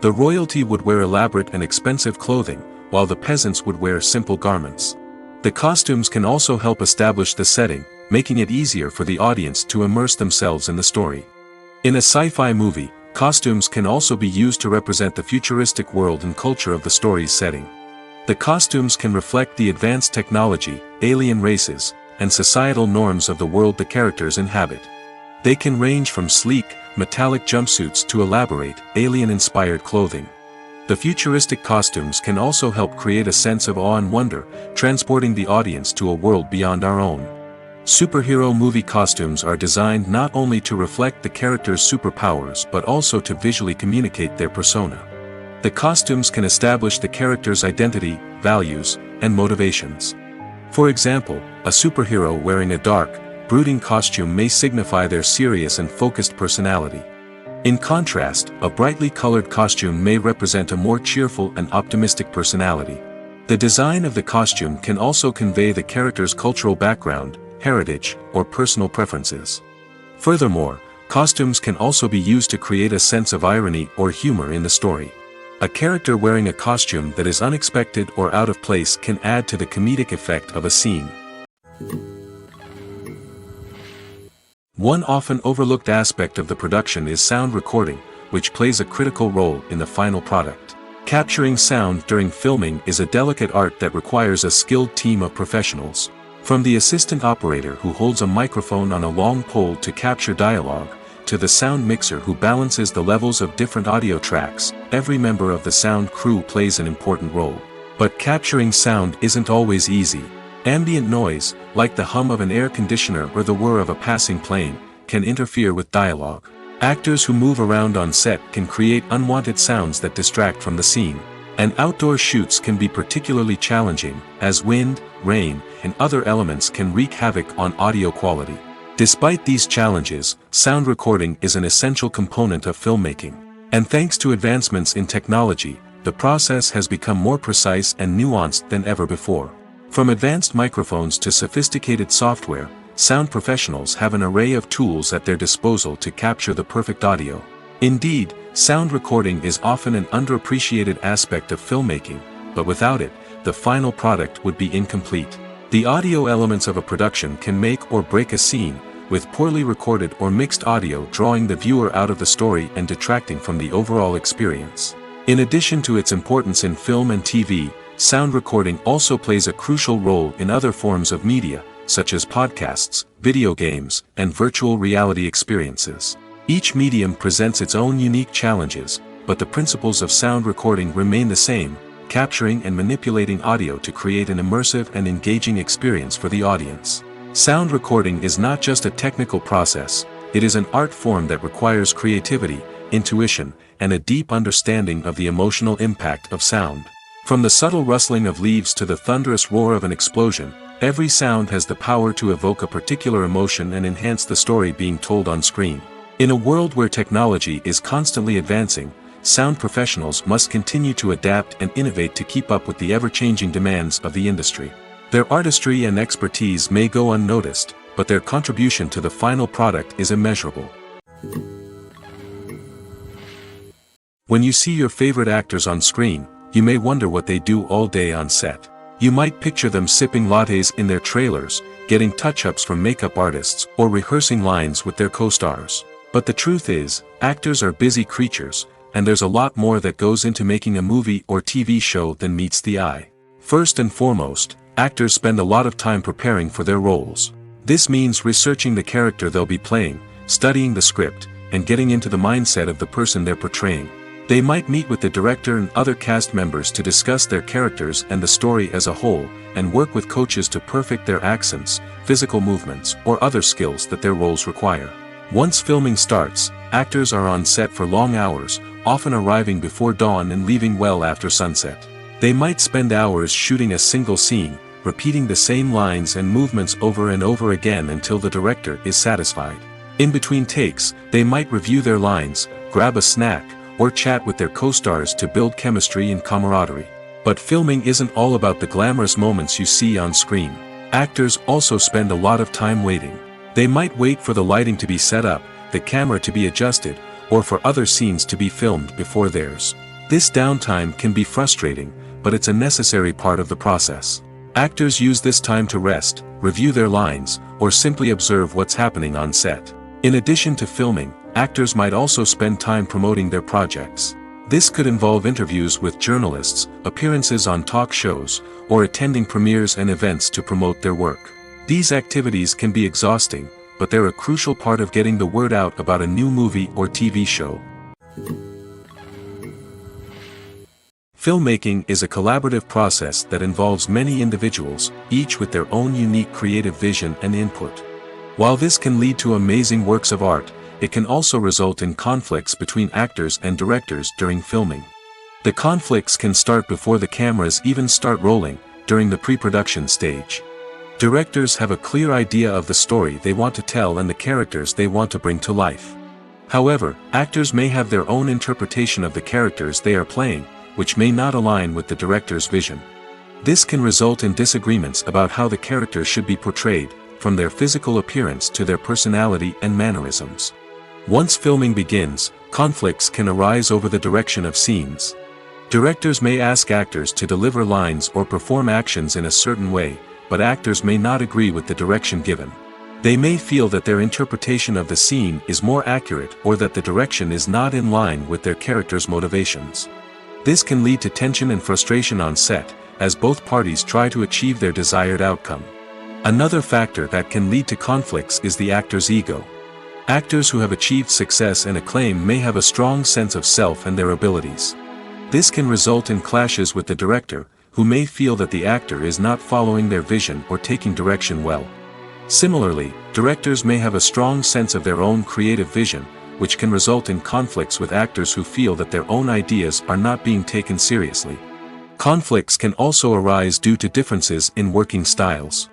[SPEAKER 2] The royalty would wear elaborate and expensive clothing, while the peasants would wear simple garments. The costumes can also help establish the setting, making it easier for the audience to immerse themselves in the story. In a sci-fi movie, costumes can also be used to represent the futuristic world and culture of the story's setting. The costumes can reflect the advanced technology, alien races, and societal norms of the world the characters inhabit. They can range from sleek, metallic jumpsuits to elaborate, alien-inspired clothing. The futuristic costumes can also help create a sense of awe and wonder, transporting the audience to a world beyond our own. Superhero movie costumes are designed not only to reflect the character's superpowers but also to visually communicate their persona. The costumes can establish the character's identity, values, and motivations. For example, a superhero wearing a dark, brooding costume may signify their serious and focused personality. In contrast, a brightly colored costume may represent a more cheerful and optimistic personality. The design of the costume can also convey the character's cultural background, heritage, or personal preferences. Furthermore, costumes can also be used to create a sense of irony or humor in the story. A character wearing a costume that is unexpected or out of place can add to the comedic effect of a scene. One often overlooked aspect of the production is sound recording, which plays a critical role in the final product. Capturing sound during filming is a delicate art that requires a skilled team of professionals. From the assistant operator who holds a microphone on a long pole to capture dialogue, to the sound mixer who balances the levels of different audio tracks, every member of the sound crew plays an important role. But capturing sound isn't always easy. Ambient noise, like the hum of an air conditioner or the whir of a passing plane, can interfere with dialogue. Actors who move around on set can create unwanted sounds that distract from the scene. And outdoor shoots can be particularly challenging, as wind, rain, and other elements can wreak havoc on audio quality. Despite these challenges, sound recording is an essential component of filmmaking. And thanks to advancements in technology, the process has become more precise and nuanced than ever before. From advanced microphones to sophisticated software, sound professionals have an array of tools at their disposal to capture the perfect audio. Indeed, sound recording is often an underappreciated aspect of filmmaking, but without it, the final product would be incomplete. The audio elements of a production can make or break a scene, with poorly recorded or mixed audio drawing the viewer out of the story and detracting from the overall experience. In addition to its importance in film and TV, sound recording also plays a crucial role in other forms of media, such as podcasts, video games, and virtual reality experiences. Each medium presents its own unique challenges, but the principles of sound recording remain the same, capturing and manipulating audio to create an immersive and engaging experience for the audience. Sound recording is not just a technical process, it is an art form that requires creativity, intuition, and a deep understanding of the emotional impact of sound. From the subtle rustling of leaves to the thunderous roar of an explosion, every sound has the power to evoke a particular emotion and enhance the story being told on screen. In a world where technology is constantly advancing, sound professionals must continue to adapt and innovate to keep up with the ever-changing demands of the industry. Their artistry and expertise may go unnoticed, but their contribution to the final product is immeasurable. When you see your favorite actors on screen, you may wonder what they do all day on set. You might picture them sipping lattes in their trailers, getting touch-ups from makeup artists, or rehearsing lines with their co-stars. But the truth is, actors are busy creatures, and there's a lot more that goes into making a movie or TV show than meets the eye. First and foremost, actors spend a lot of time preparing for their roles. This means researching the character they'll be playing, studying the script, and getting into the mindset of the person they're portraying. They might meet with the director and other cast members to discuss their characters and the story as a whole, and work with coaches to perfect their accents, physical movements, or other skills that their roles require. Once filming starts, actors are on set for long hours, often arriving before dawn and leaving well after sunset. They might spend hours shooting a single scene, repeating the same lines and movements over and over again until the director is satisfied. In between takes, they might review their lines, grab a snack, or chat with their co-stars to build chemistry and camaraderie. But filming isn't all about the glamorous moments you see on screen. Actors also spend a lot of time waiting. They might wait for the lighting to be set up, the camera to be adjusted, or for other scenes to be filmed before theirs. This downtime can be frustrating, but it's a necessary part of the process. Actors use this time to rest, review their lines, or simply observe what's happening on set. In addition to filming, actors might also spend time promoting their projects. This could involve interviews with journalists, appearances on talk shows, or attending premieres and events to promote their work. These activities can be exhausting, but they're a crucial part of getting the word out about a new movie or TV show. Filmmaking is a collaborative process that involves many individuals, each with their own unique creative vision and input. While this can lead to amazing works of art, it can also result in conflicts between actors and directors during filming. The conflicts can start before the cameras even start rolling, during the pre-production stage. Directors have a clear idea of the story they want to tell and the characters they want to bring to life. However, actors may have their own interpretation of the characters they are playing, which may not align with the director's vision. This can result in disagreements about how the character should be portrayed, from their physical appearance to their personality and mannerisms. Once filming begins, conflicts can arise over the direction of scenes. Directors may ask actors to deliver lines or perform actions in a certain way, but actors may not agree with the direction given. They may feel that their interpretation of the scene is more accurate or that the direction is not in line with their character's motivations. This can lead to tension and frustration on set, as both parties try to achieve their desired outcome. Another factor that can lead to conflicts is the actor's ego. Actors who have achieved success and acclaim may have a strong sense of self and their abilities. This can result in clashes with the director, who may feel that the actor is not following their vision or taking direction well. Similarly, directors may have a strong sense of their own creative vision, which can result in conflicts with actors who feel that their own ideas are not being taken seriously. Conflicts can also arise due to differences in working styles.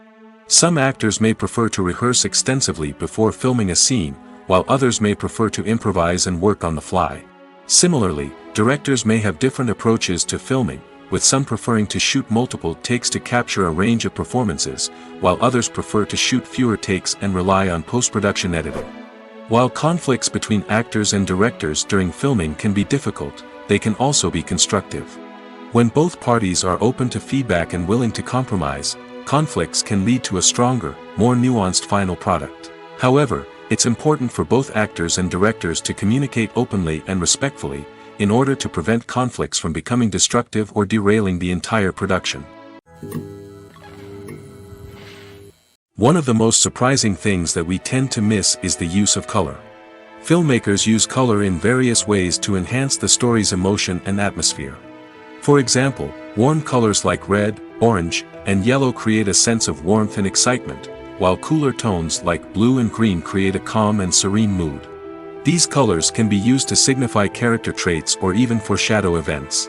[SPEAKER 2] Some actors may prefer to rehearse extensively before filming a scene, while others may prefer to improvise and work on the fly. Similarly, directors may have different approaches to filming, with some preferring to shoot multiple takes to capture a range of performances, while others prefer to shoot fewer takes and rely on post-production editing. While conflicts between actors and directors during filming can be difficult, they can also be constructive. When both parties are open to feedback and willing to compromise, conflicts can lead to a stronger, more nuanced final product. However, it's important for both actors and directors to communicate openly and respectfully, in order to prevent conflicts from becoming destructive or derailing the entire production. One of the most surprising things that we tend to miss is the use of color. Filmmakers use color in various ways to enhance the story's emotion and atmosphere. For example, warm colors like red, orange, and yellow create a sense of warmth and excitement, while cooler tones like blue and green create a calm and serene mood. These colors can be used to signify character traits or even foreshadow events.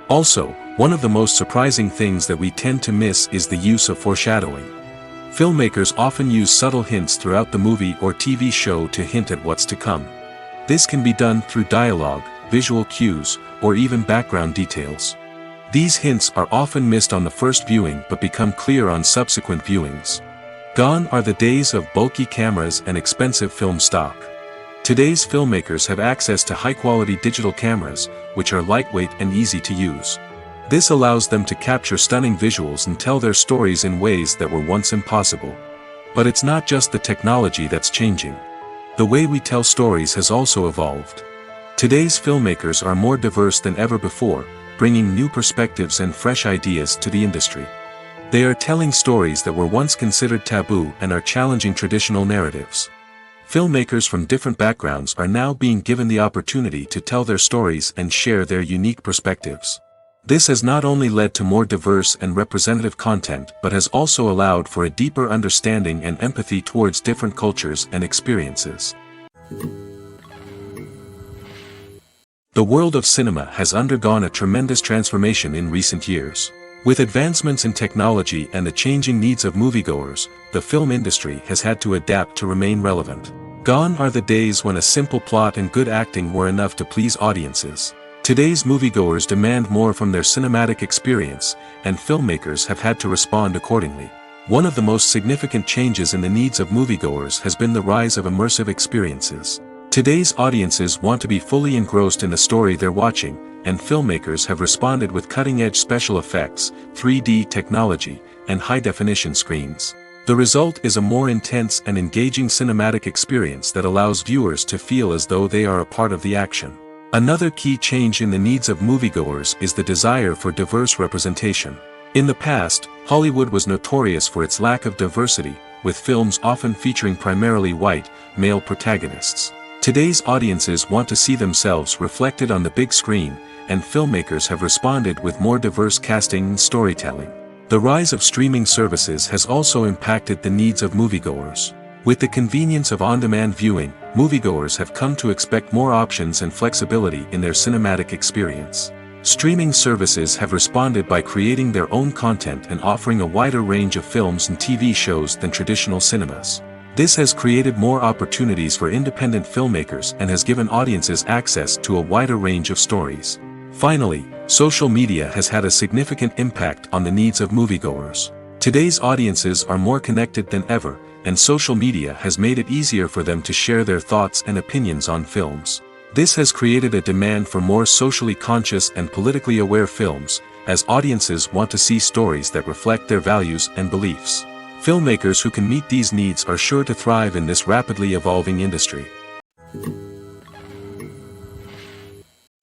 [SPEAKER 2] Also, one of the most surprising things that we tend to miss is the use of foreshadowing. Filmmakers often use subtle hints throughout the movie or TV show to hint at what's to come. This can be done through dialogue, visual cues, or even background details. These hints are often missed on the first viewing but become clear on subsequent viewings. Gone are the days of bulky cameras and expensive film stock. Today's filmmakers have access to high-quality digital cameras, which are lightweight and easy to use. This allows them to capture stunning visuals and tell their stories in ways that were once impossible. But it's not just the technology that's changing. The way we tell stories has also evolved. Today's filmmakers are more diverse than ever before, bringing new perspectives and fresh ideas to the industry. They are telling stories that were once considered taboo and are challenging traditional narratives. Filmmakers from different backgrounds are now being given the opportunity to tell their stories and share their unique perspectives. This has not only led to more diverse and representative content but has also allowed for a deeper understanding and empathy towards different cultures and experiences. The world of cinema has undergone a tremendous transformation in recent years. With advancements in technology and the changing needs of moviegoers, the film industry has had to adapt to remain relevant. Gone are the days when a simple plot and good acting were enough to please audiences. Today's moviegoers demand more from their cinematic experience, and filmmakers have had to respond accordingly. One of the most significant changes in the needs of moviegoers has been the rise of immersive experiences. Today's audiences want to be fully engrossed in the story they're watching, and filmmakers have responded with cutting-edge special effects, 3D technology, and high-definition screens. The result is a more intense and engaging cinematic experience that allows viewers to feel as though they are a part of the action. Another key change in the needs of moviegoers is the desire for diverse representation. In the past, Hollywood was notorious for its lack of diversity, with films often featuring primarily white, male protagonists. Today's audiences want to see themselves reflected on the big screen, and filmmakers have responded with more diverse casting and storytelling. The rise of streaming services has also impacted the needs of moviegoers. With the convenience of on-demand viewing, moviegoers have come to expect more options and flexibility in their cinematic experience. Streaming services have responded by creating their own content and offering a wider range of films and TV shows than traditional cinemas. This has created more opportunities for independent filmmakers and has given audiences access to a wider range of stories. Finally, social media has had a significant impact on the needs of moviegoers. Today's audiences are more connected than ever, and social media has made it easier for them to share their thoughts and opinions on films. This has created a demand for more socially conscious and politically aware films, as audiences want to see stories that reflect their values and beliefs. Filmmakers who can meet these needs are sure to thrive in this rapidly evolving industry.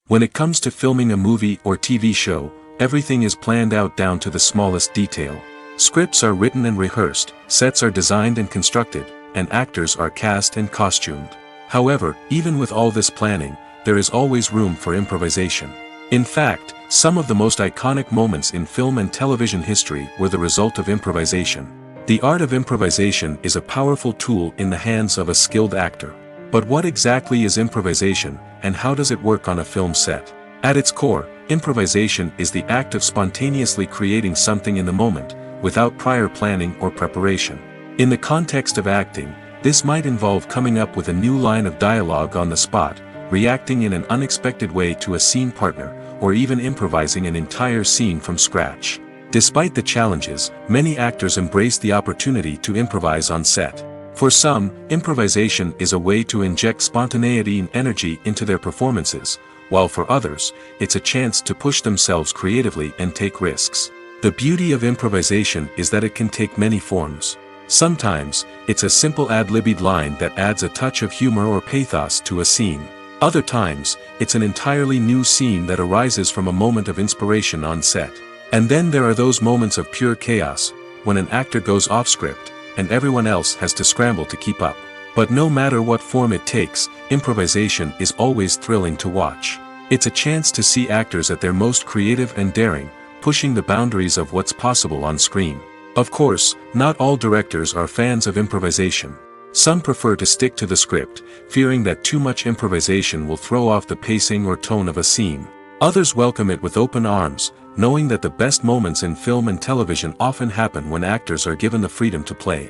[SPEAKER 2] When it comes to filming a movie or TV show, everything is planned out down to the smallest detail. Scripts are written and rehearsed, sets are designed and constructed, and actors are cast and costumed. However, even with all this planning, there is always room for improvisation. In fact, some of the most iconic moments in film and television history were the result of improvisation. The art of improvisation is a powerful tool in the hands of a skilled actor. But what exactly is improvisation, and how does it work on a film set? At its core, improvisation is the act of spontaneously creating something in the moment, without prior planning or preparation. In the context of acting, this might involve coming up with a new line of dialogue on the spot, reacting in an unexpected way to a scene partner, or even improvising an entire scene from scratch. Despite the challenges, many actors embrace the opportunity to improvise on set. For some, improvisation is a way to inject spontaneity and energy into their performances, while for others, it's a chance to push themselves creatively and take risks. The beauty of improvisation is that it can take many forms. Sometimes, it's a simple ad-libbed line that adds a touch of humor or pathos to a scene. Other times, it's an entirely new scene that arises from a moment of inspiration on set. And then there are those moments of pure chaos, when an actor goes off script, and everyone else has to scramble to keep up. But no matter what form it takes, improvisation is always thrilling to watch. It's a chance to see actors at their most creative and daring, pushing the boundaries of what's possible on screen. Of course, not all directors are fans of improvisation. Some prefer to stick to the script, fearing that too much improvisation will throw off the pacing or tone of a scene. Others welcome it with open arms, knowing that the best moments in film and television often happen when actors are given the freedom to play.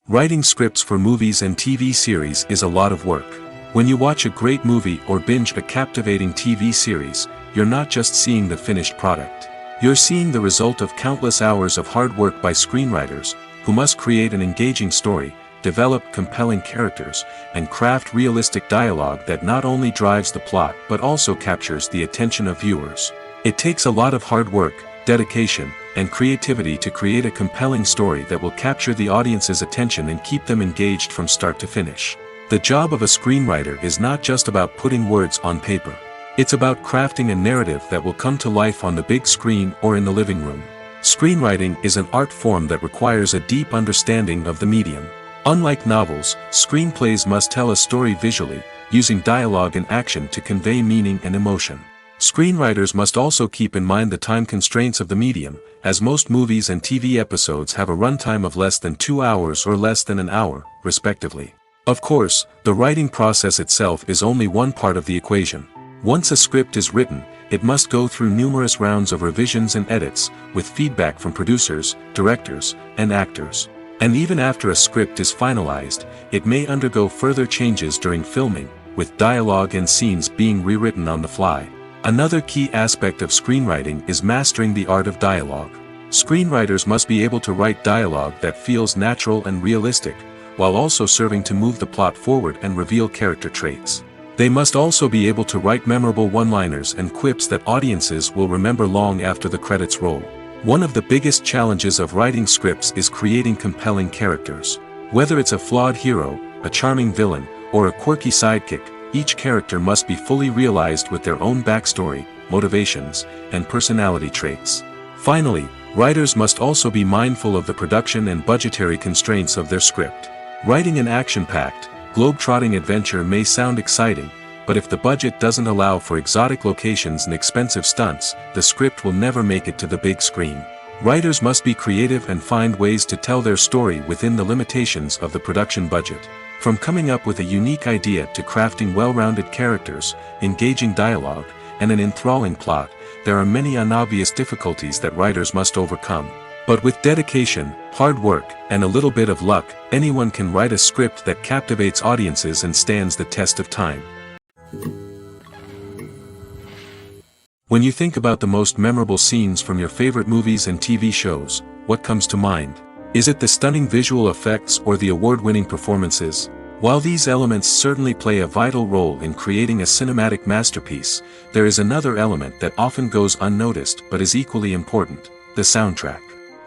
[SPEAKER 2] Writing scripts for movies and TV series is a lot of work. When you watch a great movie or binge a captivating TV series, you're not just seeing the finished product. You're seeing the result of countless hours of hard work by screenwriters, who must create an engaging story, develop compelling characters, and craft realistic dialogue that not only drives the plot but also captures the attention of viewers. It takes a lot of hard work, dedication, and creativity to create a compelling story that will capture the audience's attention and keep them engaged from start to finish. The job of a screenwriter is not just about putting words on paper. It's about crafting a narrative that will come to life on the big screen or in the living room. Screenwriting is an art form that requires a deep understanding of the medium. Unlike novels, screenplays must tell a story visually, using dialogue and action to convey meaning and emotion. Screenwriters must also keep in mind the time constraints of the medium, as most movies and TV episodes have a runtime of less than 2 hours or less than an hour, respectively. Of course, the writing process itself is only one part of the equation. Once a script is written, it must go through numerous rounds of revisions and edits, with feedback from producers, directors, and actors. And even after a script is finalized, it may undergo further changes during filming, with dialogue and scenes being rewritten on the fly. Another key aspect of screenwriting is mastering the art of dialogue. Screenwriters must be able to write dialogue that feels natural and realistic, while also serving to move the plot forward and reveal character traits. They must also be able to write memorable one-liners and quips that audiences will remember long after the credits roll. One of the biggest challenges of writing scripts is creating compelling characters. Whether it's a flawed hero, a charming villain, or a quirky sidekick, each character must be fully realized with their own backstory, motivations, and personality traits. Finally, writers must also be mindful of the production and budgetary constraints of their script. Writing an action-packed, globe-trotting adventure may sound exciting, but if the budget doesn't allow for exotic locations and expensive stunts, the script will never make it to the big screen. Writers must be creative and find ways to tell their story within the limitations of the production budget. From coming up with a unique idea to crafting well-rounded characters, engaging dialogue, and an enthralling plot, there are many unobvious difficulties that writers must overcome. But with dedication, hard work, and a little bit of luck, anyone can write a script that captivates audiences and stands the test of time. When you think about the most memorable scenes from your favorite movies and TV shows, what comes to mind? Is it the stunning visual effects or the award-winning performances? While these elements certainly play a vital role in creating a cinematic masterpiece, there is another element that often goes unnoticed but is equally important: the soundtrack.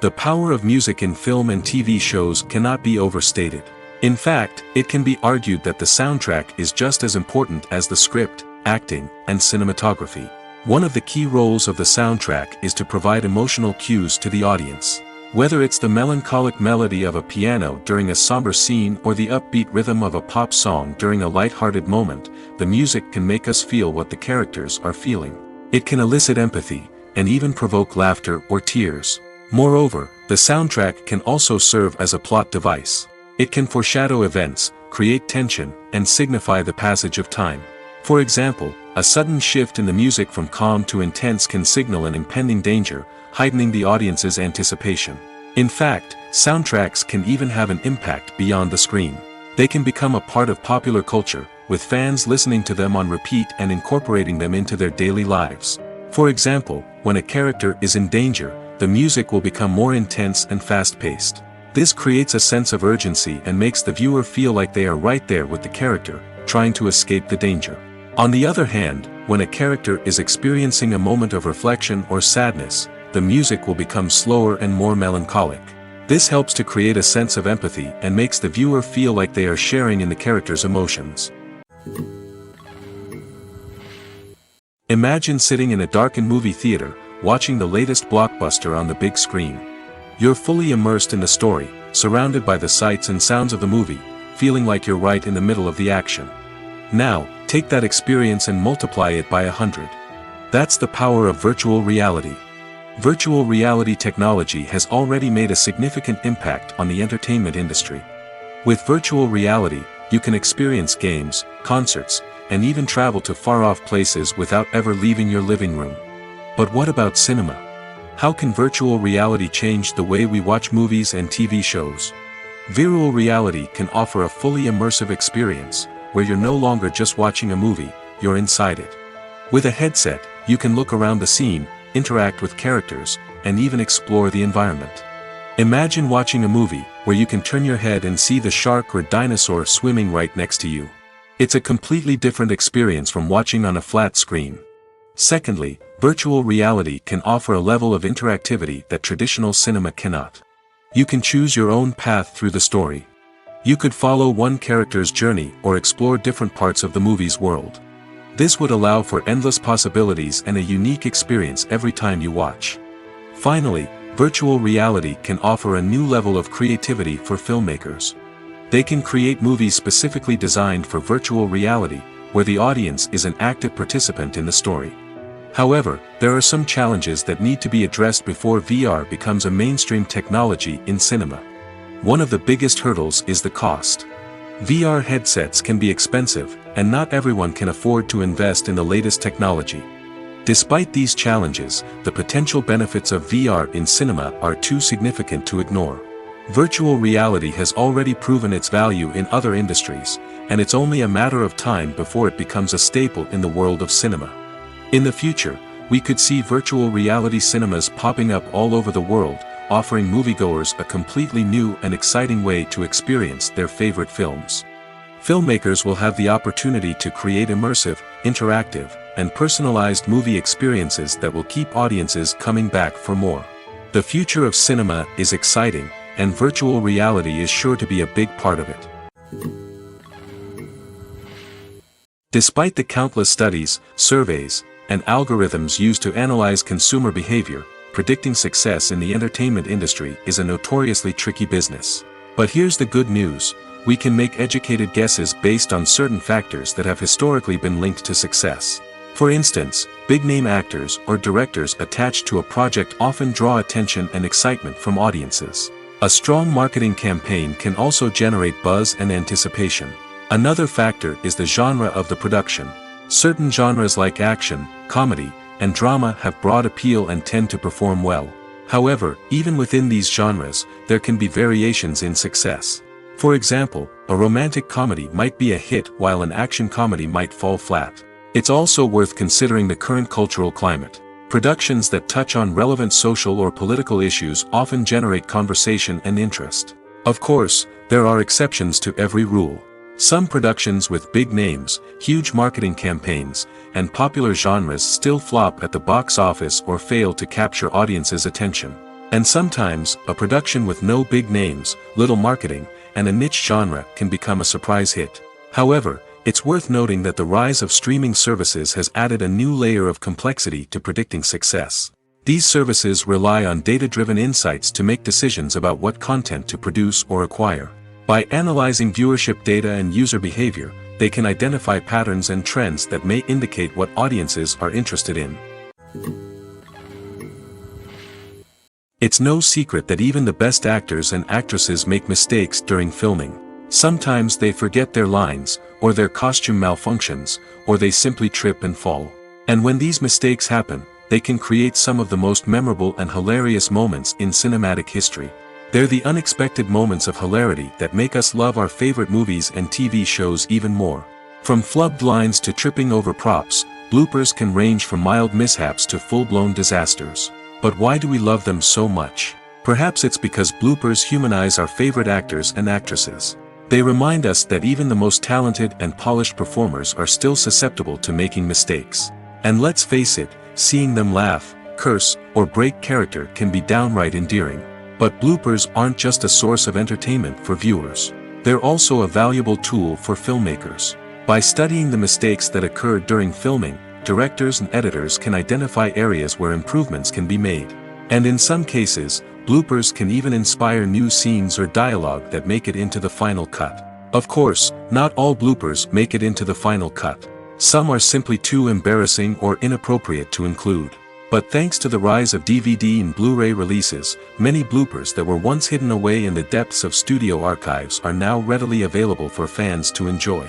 [SPEAKER 2] The power of music in film and TV shows cannot be overstated. In fact, it can be argued that the soundtrack is just as important as the script, acting, and cinematography. One of the key roles of the soundtrack is to provide emotional cues to the audience. Whether it's the melancholic melody of a piano during a somber scene or the upbeat rhythm of a pop song during a light-hearted moment, the music can make us feel what the characters are feeling. It can elicit empathy, and even provoke laughter or tears. Moreover, the soundtrack can also serve as a plot device. It can foreshadow events, create tension, and signify the passage of time. For example, a sudden shift in the music from calm to intense can signal an impending danger, heightening the audience's anticipation. In fact, soundtracks can even have an impact beyond the screen. They can become a part of popular culture, with fans listening to them on repeat and incorporating them into their daily lives. For example, when a character is in danger, the music will become more intense and fast-paced. This creates a sense of urgency and makes the viewer feel like they are right there with the character, trying to escape the danger. On the other hand, when a character is experiencing a moment of reflection or sadness, the music will become slower and more melancholic. This helps to create a sense of empathy and makes the viewer feel like they are sharing in the character's emotions. Imagine sitting in a darkened movie theater, watching the latest blockbuster on the big screen. You're fully immersed in the story, surrounded by the sights and sounds of the movie, feeling like you're right in the middle of the action. Now, take that experience and multiply it by 100. That's the power of virtual reality. Virtual reality technology has already made a significant impact on the entertainment industry. With virtual reality, you can experience games, concerts, and even travel to far-off places without ever leaving your living room. But what about cinema? How can virtual reality change the way we watch movies and TV shows? Virtual reality can offer a fully immersive experience, where you're no longer just watching a movie, you're inside it. With a headset, you can look around the scene, interact with characters, and even explore the environment. Imagine watching a movie where you can turn your head and see the shark or dinosaur swimming right next to you. It's a completely different experience from watching on a flat screen. Secondly, virtual reality can offer a level of interactivity that traditional cinema cannot. You can choose your own path through the story. You could follow one character's journey or explore different parts of the movie's world. This would allow for endless possibilities and a unique experience every time you watch. Finally, virtual reality can offer a new level of creativity for filmmakers. They can create movies specifically designed for virtual reality, where the audience is an active participant in the story. However, there are some challenges that need to be addressed before VR becomes a mainstream technology in cinema. One of the biggest hurdles is the cost. VR headsets can be expensive, and not everyone can afford to invest in the latest technology. Despite these challenges, the potential benefits of VR in cinema are too significant to ignore. Virtual reality has already proven its value in other industries, and it's only a matter of time before it becomes a staple in the world of cinema. In the future, we could see virtual reality cinemas popping up all over the world, offering moviegoers a completely new and exciting way to experience their favorite films. Filmmakers will have the opportunity to create immersive, interactive, and personalized movie experiences that will keep audiences coming back for more. The future of cinema is exciting, and virtual reality is sure to be a big part of it. Despite the countless studies, surveys, and algorithms used to analyze consumer behavior, predicting success in the entertainment industry is a notoriously tricky business. But here's the good news: we can make educated guesses based on certain factors that have historically been linked to success. For instance, big-name actors or directors attached to a project often draw attention and excitement from audiences. A strong marketing campaign can also generate buzz and anticipation. Another factor is the genre of the production. Certain genres like action, comedy, and drama have broad appeal and tend to perform well. However, even within these genres, there can be variations in success. For example, a romantic comedy might be a hit while an action comedy might fall flat. It's also worth considering the current cultural climate. Productions that touch on relevant social or political issues often generate conversation and interest. Of course, there are exceptions to every rule. Some productions with big names, huge marketing campaigns, and popular genres still flop at the box office or fail to capture audiences' attention. And sometimes, a production with no big names, little marketing, and a niche genre can become a surprise hit. However, it's worth noting that the rise of streaming services has added a new layer of complexity to predicting success. These services rely on data-driven insights to make decisions about what content to produce or acquire. By analyzing viewership data and user behavior, they can identify patterns and trends that may indicate what audiences are interested in. It's no secret that even the best actors and actresses make mistakes during filming. Sometimes they forget their lines, or their costume malfunctions, or they simply trip and fall. And when these mistakes happen, they can create some of the most memorable and hilarious moments in cinematic history. They're the unexpected moments of hilarity that make us love our favorite movies and TV shows even more. From flubbed lines to tripping over props, bloopers can range from mild mishaps to full-blown disasters. But why do we love them so much? Perhaps it's because bloopers humanize our favorite actors and actresses. They remind us that even the most talented and polished performers are still susceptible to making mistakes. And let's face it, seeing them laugh, curse, or break character can be downright endearing. But bloopers aren't just a source of entertainment for viewers. They're also a valuable tool for filmmakers. By studying the mistakes that occurred during filming, directors and editors can identify areas where improvements can be made. And in some cases, bloopers can even inspire new scenes or dialogue that make it into the final cut. Of course, not all bloopers make it into the final cut. Some are simply too embarrassing or inappropriate to include. But thanks to the rise of DVD and Blu-ray releases, many bloopers that were once hidden away in the depths of studio archives are now readily available for fans to enjoy.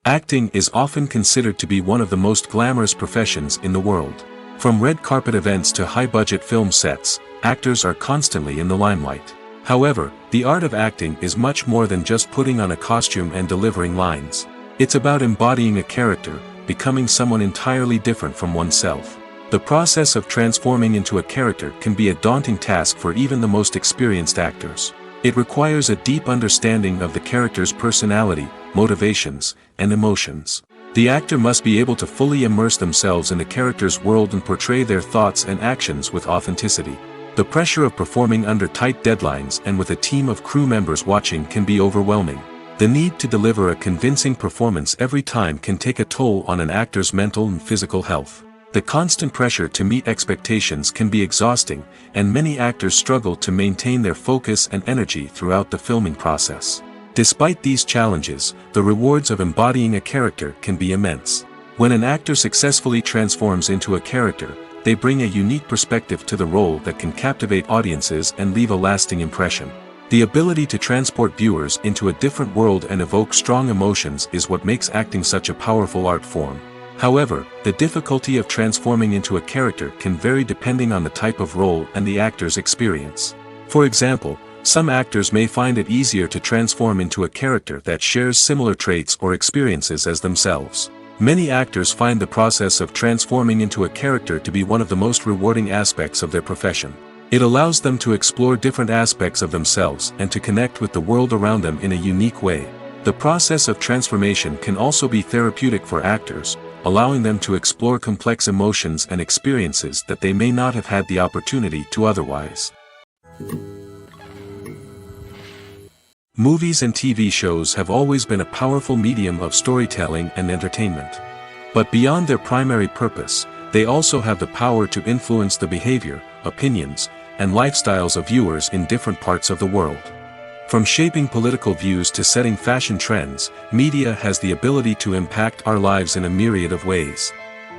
[SPEAKER 2] Acting is often considered to be one of the most glamorous professions in the world. From red carpet events to high-budget film sets, actors are constantly in the limelight. However, the art of acting is much more than just putting on a costume and delivering lines. It's about embodying a character, becoming someone entirely different from oneself. The process of transforming into a character can be a daunting task for even the most experienced actors. It requires a deep understanding of the character's personality, motivations, and emotions. The actor must be able to fully immerse themselves in the character's world and portray their thoughts and actions with authenticity. The pressure of performing under tight deadlines and with a team of crew members watching can be overwhelming. The need to deliver a convincing performance every time can take a toll on an actor's mental and physical health. The constant pressure to meet expectations can be exhausting, and many actors struggle to maintain their focus and energy throughout the filming process. Despite these challenges, the rewards of embodying a character can be immense. When an actor successfully transforms into a character, they bring a unique perspective to the role that can captivate audiences and leave a lasting impression. The ability to transport viewers into a different world and evoke strong emotions is what makes acting such a powerful art form. However, the difficulty of transforming into a character can vary depending on the type of role and the actor's experience. For example, some actors may find it easier to transform into a character that shares similar traits or experiences as themselves. Many actors find the process of transforming into a character to be one of the most rewarding aspects of their profession. It allows them to explore different aspects of themselves and to connect with the world around them in a unique way. The process of transformation can also be therapeutic for actors, allowing them to explore complex emotions and experiences that they may not have had the opportunity to otherwise. Movies and TV shows have always been a powerful medium of storytelling and entertainment. But beyond their primary purpose, they also have the power to influence the behavior, opinions, and lifestyles of viewers in different parts of the world. From shaping political views to setting fashion trends, media has the ability to impact our lives in a myriad of ways.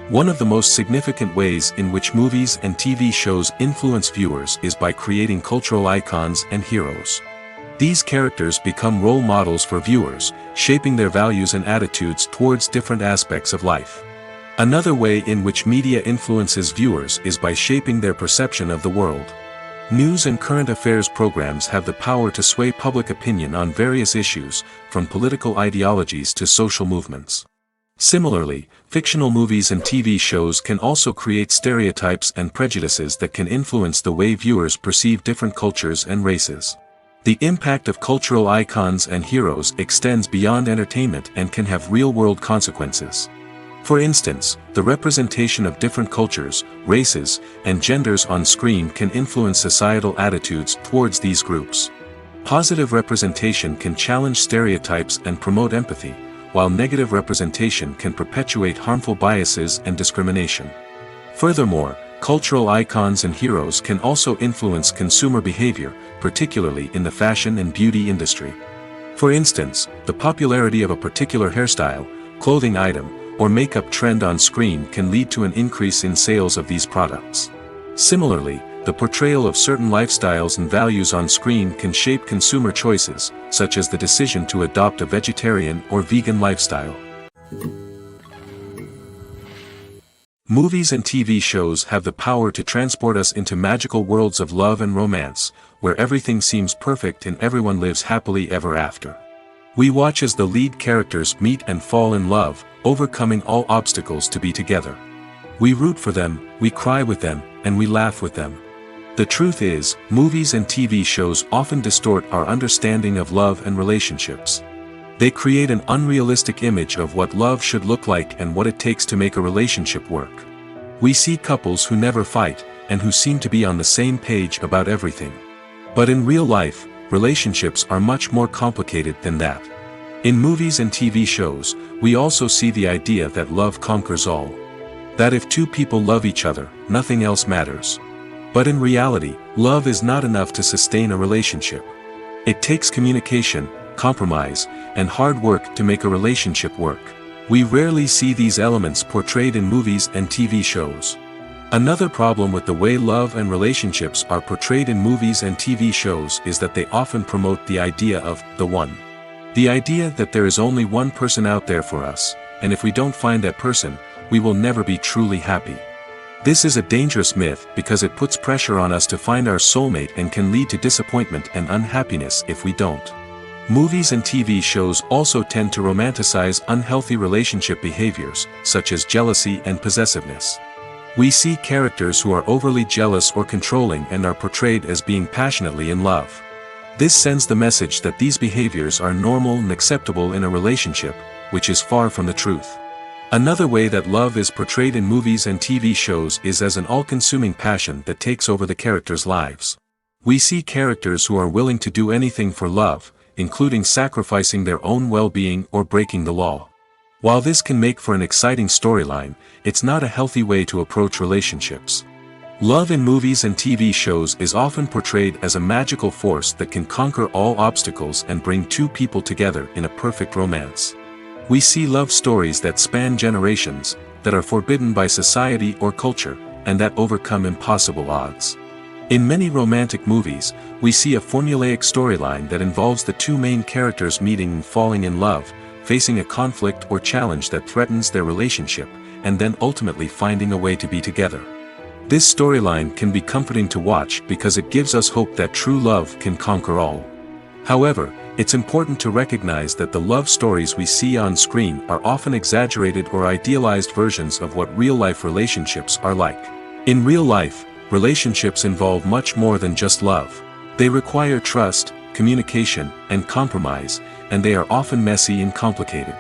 [SPEAKER 2] One of the most significant ways in which movies and TV shows influence viewers is by creating cultural icons and heroes. These characters become role models for viewers, shaping their values and attitudes towards different aspects of life. Another way in which media influences viewers is by shaping their perception of the world. News and current affairs programs have the power to sway public opinion on various issues, from political ideologies to social movements. Similarly, fictional movies and TV shows can also create stereotypes and prejudices that can influence the way viewers perceive different cultures and races. The impact of cultural icons and heroes extends beyond entertainment and can have real-world consequences. For instance, the representation of different cultures, races, and genders on screen can influence societal attitudes towards these groups. Positive representation can challenge stereotypes and promote empathy, while negative representation can perpetuate harmful biases and discrimination. Furthermore, cultural icons and heroes can also influence consumer behavior, particularly in the fashion and beauty industry. For instance, the popularity of a particular hairstyle, clothing item, or makeup trend on screen can lead to an increase in sales of these products. Similarly, the portrayal of certain lifestyles and values on screen can shape consumer choices, such as the decision to adopt a vegetarian or vegan lifestyle. Movies and TV shows have the power to transport us into magical worlds of love and romance, where everything seems perfect and everyone lives happily ever after. We watch as the lead characters meet and fall in love, overcoming all obstacles to be together. We root for them, we cry with them, and we laugh with them. The truth is, movies and TV shows often distort our understanding of love and relationships. They create an unrealistic image of what love should look like and what it takes to make a relationship work. We see couples who never fight, and who seem to be on the same page about everything. But in real life, relationships are much more complicated than that. In movies and TV shows, we also see the idea that love conquers all. That if two people love each other, nothing else matters. But in reality, love is not enough to sustain a relationship. It takes communication, compromise, and hard work to make a relationship work. We rarely see these elements portrayed in movies and TV shows. Another problem with the way love and relationships are portrayed in movies and TV shows is that they often promote the idea of the one. The idea that there is only one person out there for us, and if we don't find that person, we will never be truly happy. This is a dangerous myth because it puts pressure on us to find our soulmate and can lead to disappointment and unhappiness if we don't. Movies and TV shows also tend to romanticize unhealthy relationship behaviors, such as jealousy and possessiveness. We see characters who are overly jealous or controlling and are portrayed as being passionately in love. This sends the message that these behaviors are normal and acceptable in a relationship, which is far from the truth. Another way that love is portrayed in movies and TV shows is as an all-consuming passion that takes over the characters' lives. We see characters who are willing to do anything for love, including sacrificing their own well-being or breaking the law. While this can make for an exciting storyline, it's not a healthy way to approach relationships. Love in movies and TV shows is often portrayed as a magical force that can conquer all obstacles and bring two people together in a perfect romance. We see love stories that span generations, that are forbidden by society or culture, and that overcome impossible odds. In many romantic movies, we see a formulaic storyline that involves the two main characters meeting and falling in love, facing a conflict or challenge that threatens their relationship, and then ultimately finding a way to be together. This storyline can be comforting to watch because it gives us hope that true love can conquer all. However, it's important to recognize that the love stories we see on screen are often exaggerated or idealized versions of what real-life relationships are like. In real life, relationships involve much more than just love. They require trust, communication, and compromise, and they are often messy and complicated.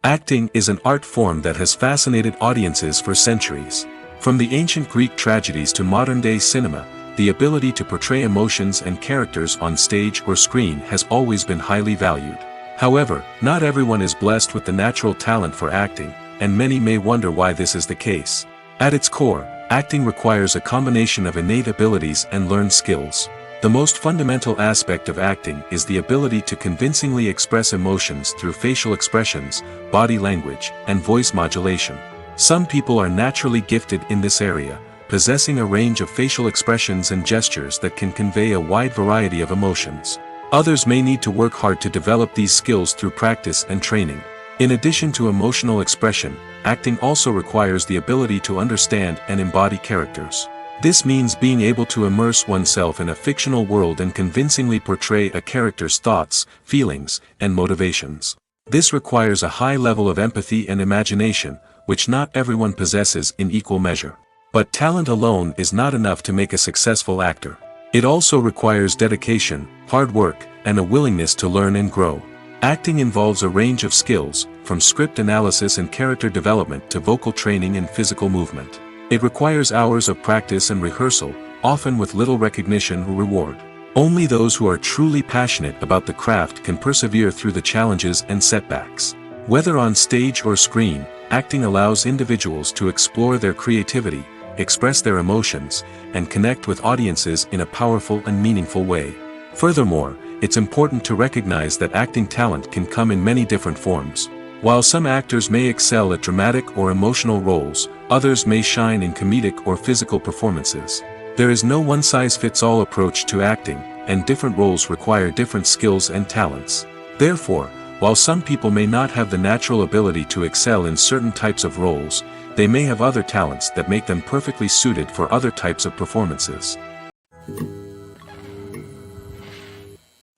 [SPEAKER 2] Acting is an art form that has fascinated audiences for centuries. From the ancient Greek tragedies to modern-day cinema, the ability to portray emotions and characters on stage or screen has always been highly valued. However, not everyone is blessed with the natural talent for acting, and many may wonder why this is the case. At its core, acting requires a combination of innate abilities and learned skills. The most fundamental aspect of acting is the ability to convincingly express emotions through facial expressions, body language, and voice modulation. Some people are naturally gifted in this area, possessing a range of facial expressions and gestures that can convey a wide variety of emotions. Others may need to work hard to develop these skills through practice and training. In addition to emotional expression, acting also requires the ability to understand and embody characters. This means being able to immerse oneself in a fictional world and convincingly portray a character's thoughts, feelings, and motivations. This requires a high level of empathy and imagination, which not everyone possesses in equal measure. But talent alone is not enough to make a successful actor. It also requires dedication, hard work, and a willingness to learn and grow. Acting involves a range of skills, from script analysis and character development to vocal training and physical movement. It requires hours of practice and rehearsal, often with little recognition or reward. Only those who are truly passionate about the craft can persevere through the challenges and setbacks. Whether on stage or screen, acting allows individuals to explore their creativity, express their emotions, and connect with audiences in a powerful and meaningful way. Furthermore, it's important to recognize that acting talent can come in many different forms. While some actors may excel at dramatic or emotional roles, others may shine in comedic or physical performances. There is no one-size-fits-all approach to acting, and different roles require different skills and talents. Therefore, while some people may not have the natural ability to excel in certain types of roles, they may have other talents that make them perfectly suited for other types of performances.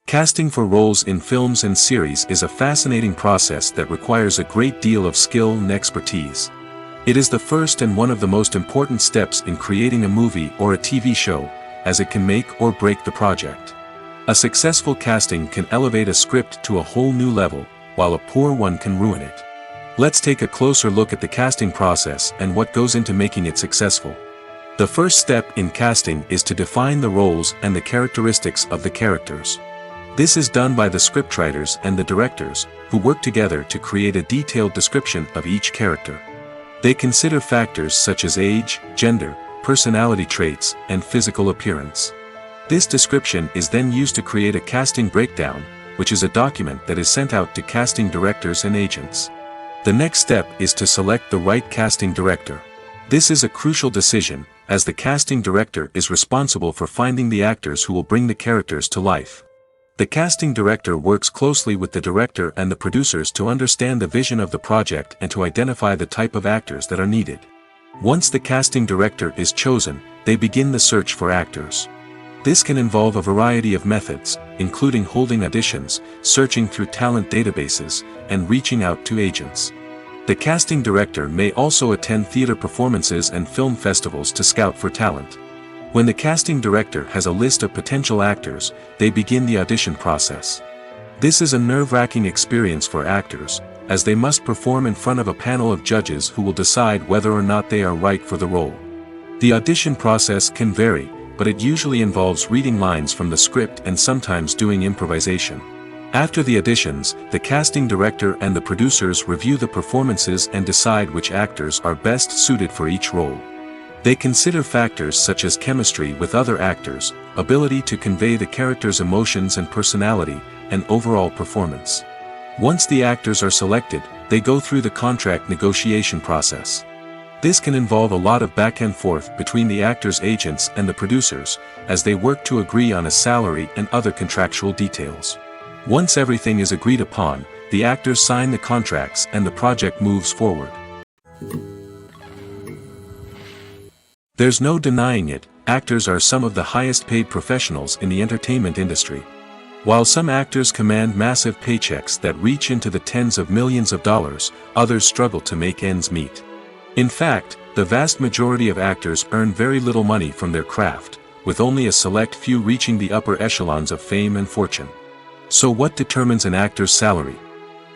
[SPEAKER 2] Casting for roles in films and series is a fascinating process that requires a great deal of skill and expertise. It is the first and one of the most important steps in creating a movie or a TV show, as it can make or break the project. A successful casting can elevate a script to a whole new level, while a poor one can ruin it. Let's take a closer look at the casting process and what goes into making it successful. The first step in casting is to define the roles and the characteristics of the characters. This is done by the scriptwriters and the directors, who work together to create a detailed description of each character. They consider factors such as age, gender, personality traits, and physical appearance. This description is then used to create a casting breakdown, which is a document that is sent out to casting directors and agents. The next step is to select the right casting director. This is a crucial decision, as the casting director is responsible for finding the actors who will bring the characters to life. The casting director works closely with the director and the producers to understand the vision of the project and to identify the type of actors that are needed. Once the casting director is chosen, they begin the search for actors. This can involve a variety of methods, including holding auditions, searching through talent databases, and reaching out to agents. The casting director may also attend theater performances and film festivals to scout for talent. When the casting director has a list of potential actors, they begin the audition process. This is a nerve-wracking experience for actors, as they must perform in front of a panel of judges who will decide whether or not they are right for the role. The audition process can vary, but it usually involves reading lines from the script and sometimes doing improvisation. After the auditions, the casting director and the producers review the performances and decide which actors are best suited for each role. They consider factors such as chemistry with other actors, ability to convey the character's emotions and personality, and overall performance. Once the actors are selected, they go through the contract negotiation process. This can involve a lot of back and forth between the actors' agents and the producers, as they work to agree on a salary and other contractual details. Once everything is agreed upon, the actors sign the contracts and the project moves forward. There's no denying it, actors are some of the highest paid professionals in the entertainment industry. While some actors command massive paychecks that reach into the tens of millions of dollars, others struggle to make ends meet. In fact, the vast majority of actors earn very little money from their craft, with only a select few reaching the upper echelons of fame and fortune. So what determines an actor's salary?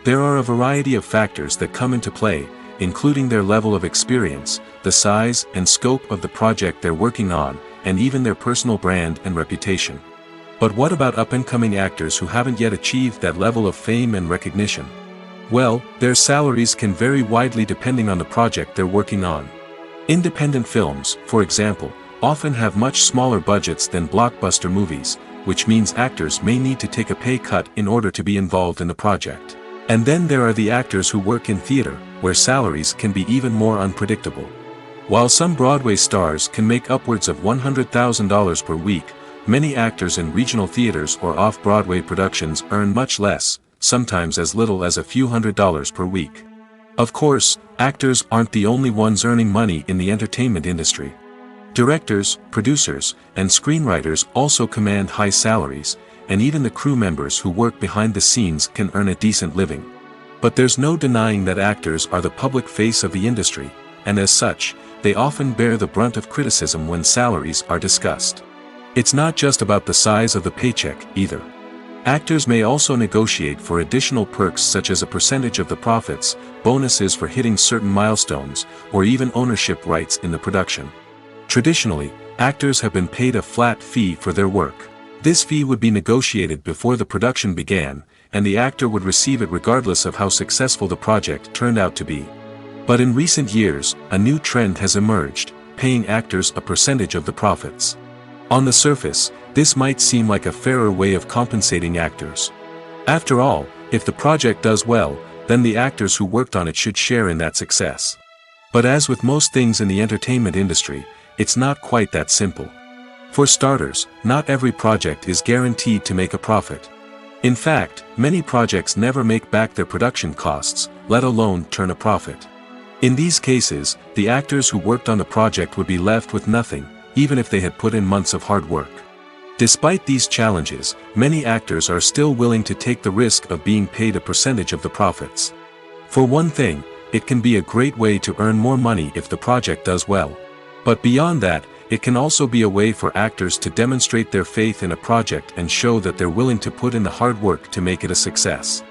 [SPEAKER 2] There are a variety of factors that come into play, including their level of experience, the size and scope of the project they're working on, and even their personal brand and reputation. But what about up-and-coming actors who haven't yet achieved that level of fame and recognition? Well, their salaries can vary widely depending on the project they're working on. Independent films, for example, often have much smaller budgets than blockbuster movies, which means actors may need to take a pay cut in order to be involved in the project. And then there are the actors who work in theater, where salaries can be even more unpredictable. While some Broadway stars can make upwards of $100,000 per week, many actors in regional theaters or off-Broadway productions earn much less, sometimes as little as a few $100s per week. Of course, actors aren't the only ones earning money in the entertainment industry. Directors, producers, and screenwriters also command high salaries, and even the crew members who work behind the scenes can earn a decent living. But there's no denying that actors are the public face of the industry, and as such, they often bear the brunt of criticism when salaries are discussed. It's not just about the size of the paycheck, either. Actors may also negotiate for additional perks such as a percentage of the profits, bonuses for hitting certain milestones, or even ownership rights in the production. Traditionally, actors have been paid a flat fee for their work. This fee would be negotiated before the production began, and the actor would receive it regardless of how successful the project turned out to be. But in recent years, a new trend has emerged, paying actors a percentage of the profits. On the surface, this might seem like a fairer way of compensating actors. After all, if the project does well, then the actors who worked on it should share in that success. But as with most things in the entertainment industry, it's not quite that simple. For starters, not every project is guaranteed to make a profit. In fact, many projects never make back their production costs, let alone turn a profit. In these cases, the actors who worked on the project would be left with nothing, even if they had put in months of hard work. Despite these challenges, many actors are still willing to take the risk of being paid a percentage of the profits. For one thing, it can be a great way to earn more money if the project does well. But beyond that, it can also be a way for actors to demonstrate their faith in a project and show that they're willing to put in the hard work to make it a success.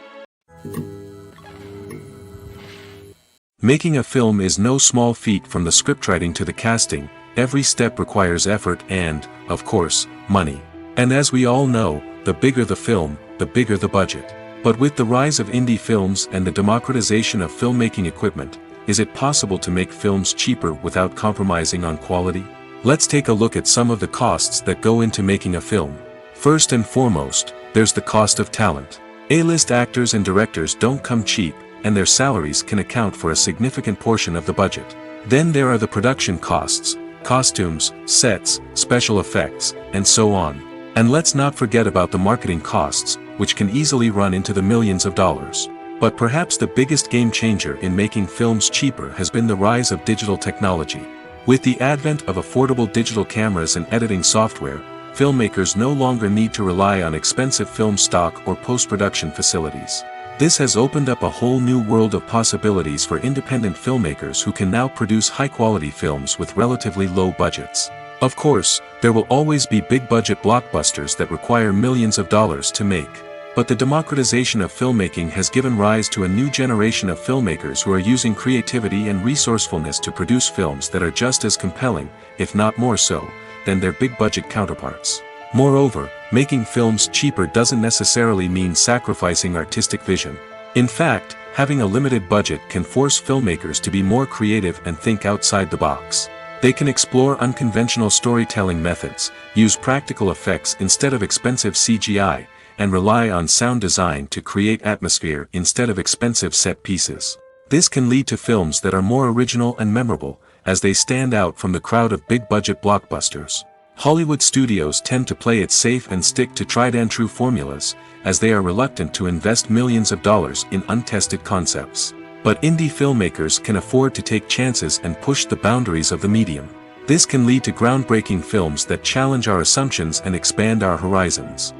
[SPEAKER 2] Making a film is no small feat. From the scriptwriting to the casting, every step requires effort and, of course, money. And as we all know, the bigger the film, the bigger the budget. But with the rise of indie films and the democratization of filmmaking equipment, is it possible to make films cheaper without compromising on quality? Let's take a look at some of the costs that go into making a film. First and foremost, there's the cost of talent. A-list actors and directors don't come cheap, and their salaries can account for a significant portion of the budget. Then there are the production costs, costumes, sets, special effects, and so on. And let's not forget about the marketing costs, which can easily run into the millions of dollars. But perhaps the biggest game changer in making films cheaper has been the rise of digital technology. With the advent of affordable digital cameras and editing software, filmmakers no longer need to rely on expensive film stock or post-production facilities. This has opened up a whole new world of possibilities for independent filmmakers who can now produce high-quality films with relatively low budgets. Of course, there will always be big-budget blockbusters that require millions of dollars to make. But the democratization of filmmaking has given rise to a new generation of filmmakers who are using creativity and resourcefulness to produce films that are just as compelling, if not more so, than their big-budget counterparts. Moreover, making films cheaper doesn't necessarily mean sacrificing artistic vision. In fact, having a limited budget can force filmmakers to be more creative and think outside the box. They can explore unconventional storytelling methods, use practical effects instead of expensive CGI, and rely on sound design to create atmosphere instead of expensive set pieces. This can lead to films that are more original and memorable, as they stand out from the crowd of big-budget blockbusters. Hollywood studios tend to play it safe and stick to tried-and-true formulas, as they are reluctant to invest millions of dollars in untested concepts. But indie filmmakers can afford to take chances and push the boundaries of the medium. This can lead to groundbreaking films that challenge our assumptions and expand our horizons.